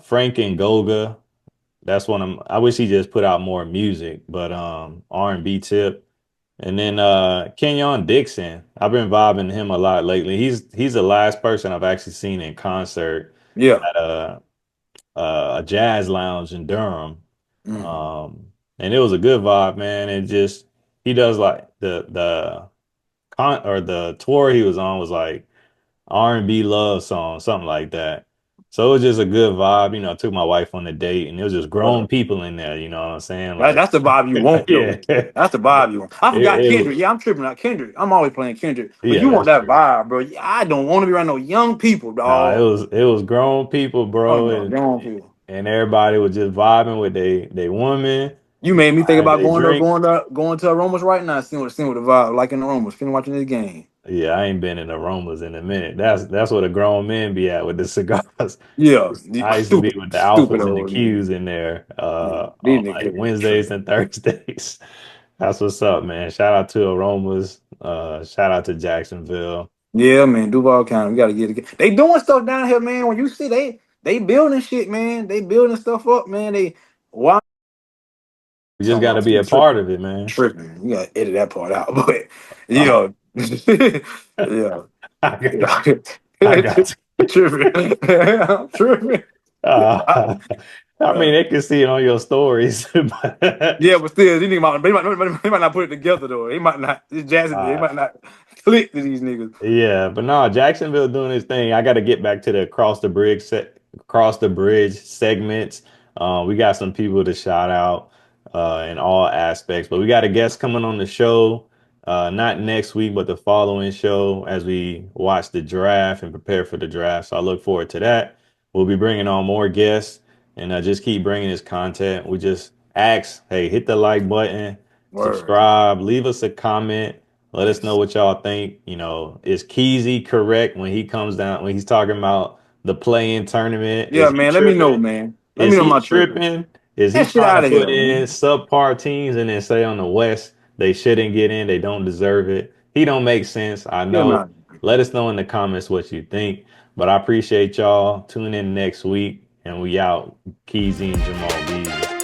Frank and Goga, that's one of I wish he just put out more music, but R&B tip. And then Kenyon Dixon, I've been vibing to him a lot lately. He's the last person I've actually seen in concert yeah. at a jazz lounge in Durham. Mm. And it was a good vibe, man. It just he does like the con or the tour he was on was like R&B love song, something like that. So it was just a good vibe. I took my wife on a date and it was just grown Word. people in there, you know what I'm saying? That, Like, that's the vibe you want, yeah. too. That's the vibe you want. I forgot It Kendrick. Yeah, I'm tripping out Kendrick. I'm always playing Kendrick. But yeah, you want that's that true. vibe, bro. I don't want to be around no young people, No, dog. it was grown people, Oh bro, no, young people. and everybody was just vibing with they woman, You made me think buying about they drink. going to Aromas right now, seeing what the vibe like in Aromas, finna watching this game. Yeah, I ain't been in aromas in a minute. That's where the grown men be at with the cigars. Yeah, I used to be stupid, with the stupid alphas and the old nigga. Qs in there Yeah, these on niggas like here Wednesdays tripping. and Thursdays. That's what's up, man. Shout out to Aromas. Shout out to Jacksonville. Yeah, man, Duval County. We gotta get it. They doing stuff down here, man. When you see they building shit, man. They building stuff up, man. They why We just talking got to about be some a part tripping, of it, man. tripping. You gotta edit that part out, but Uh, yeah, yeah, I got you. I yeah. got Tripping, I'm tripping. you. I, I mean, uh, they can see it on your stories, but yeah, but still, these niggas they might not put it together though. They might not. It's Jacksonville. They uh, might not click to these niggas. yeah, but no, Jacksonville doing his thing. I got to get back to the across the bridge segments. We got some people to shout out in all aspects, but we got a guest coming on the show, not next week, but the following show as we watch the draft and prepare for the draft. So I look forward to that. We'll be bringing on more guests and just keep bringing this content. We just ask, hey, hit the like button, Word. subscribe, leave us a comment. Let us know Yes. what y'all think. Is Keezy correct when he comes down, when he's talking about the play-in tournament? Yeah, Is he man. Let me know, tripping? man. Let me Is know he my tripping. tripping? Is he That shit trying to out of put here, in man. subpar teams and then say on the West they shouldn't get in, they don't deserve it? He don't make sense. I Get him know. out. Let us know in the comments what you think. But I appreciate y'all. Tune in next week and we out. Keezy and Jahmal Keezy.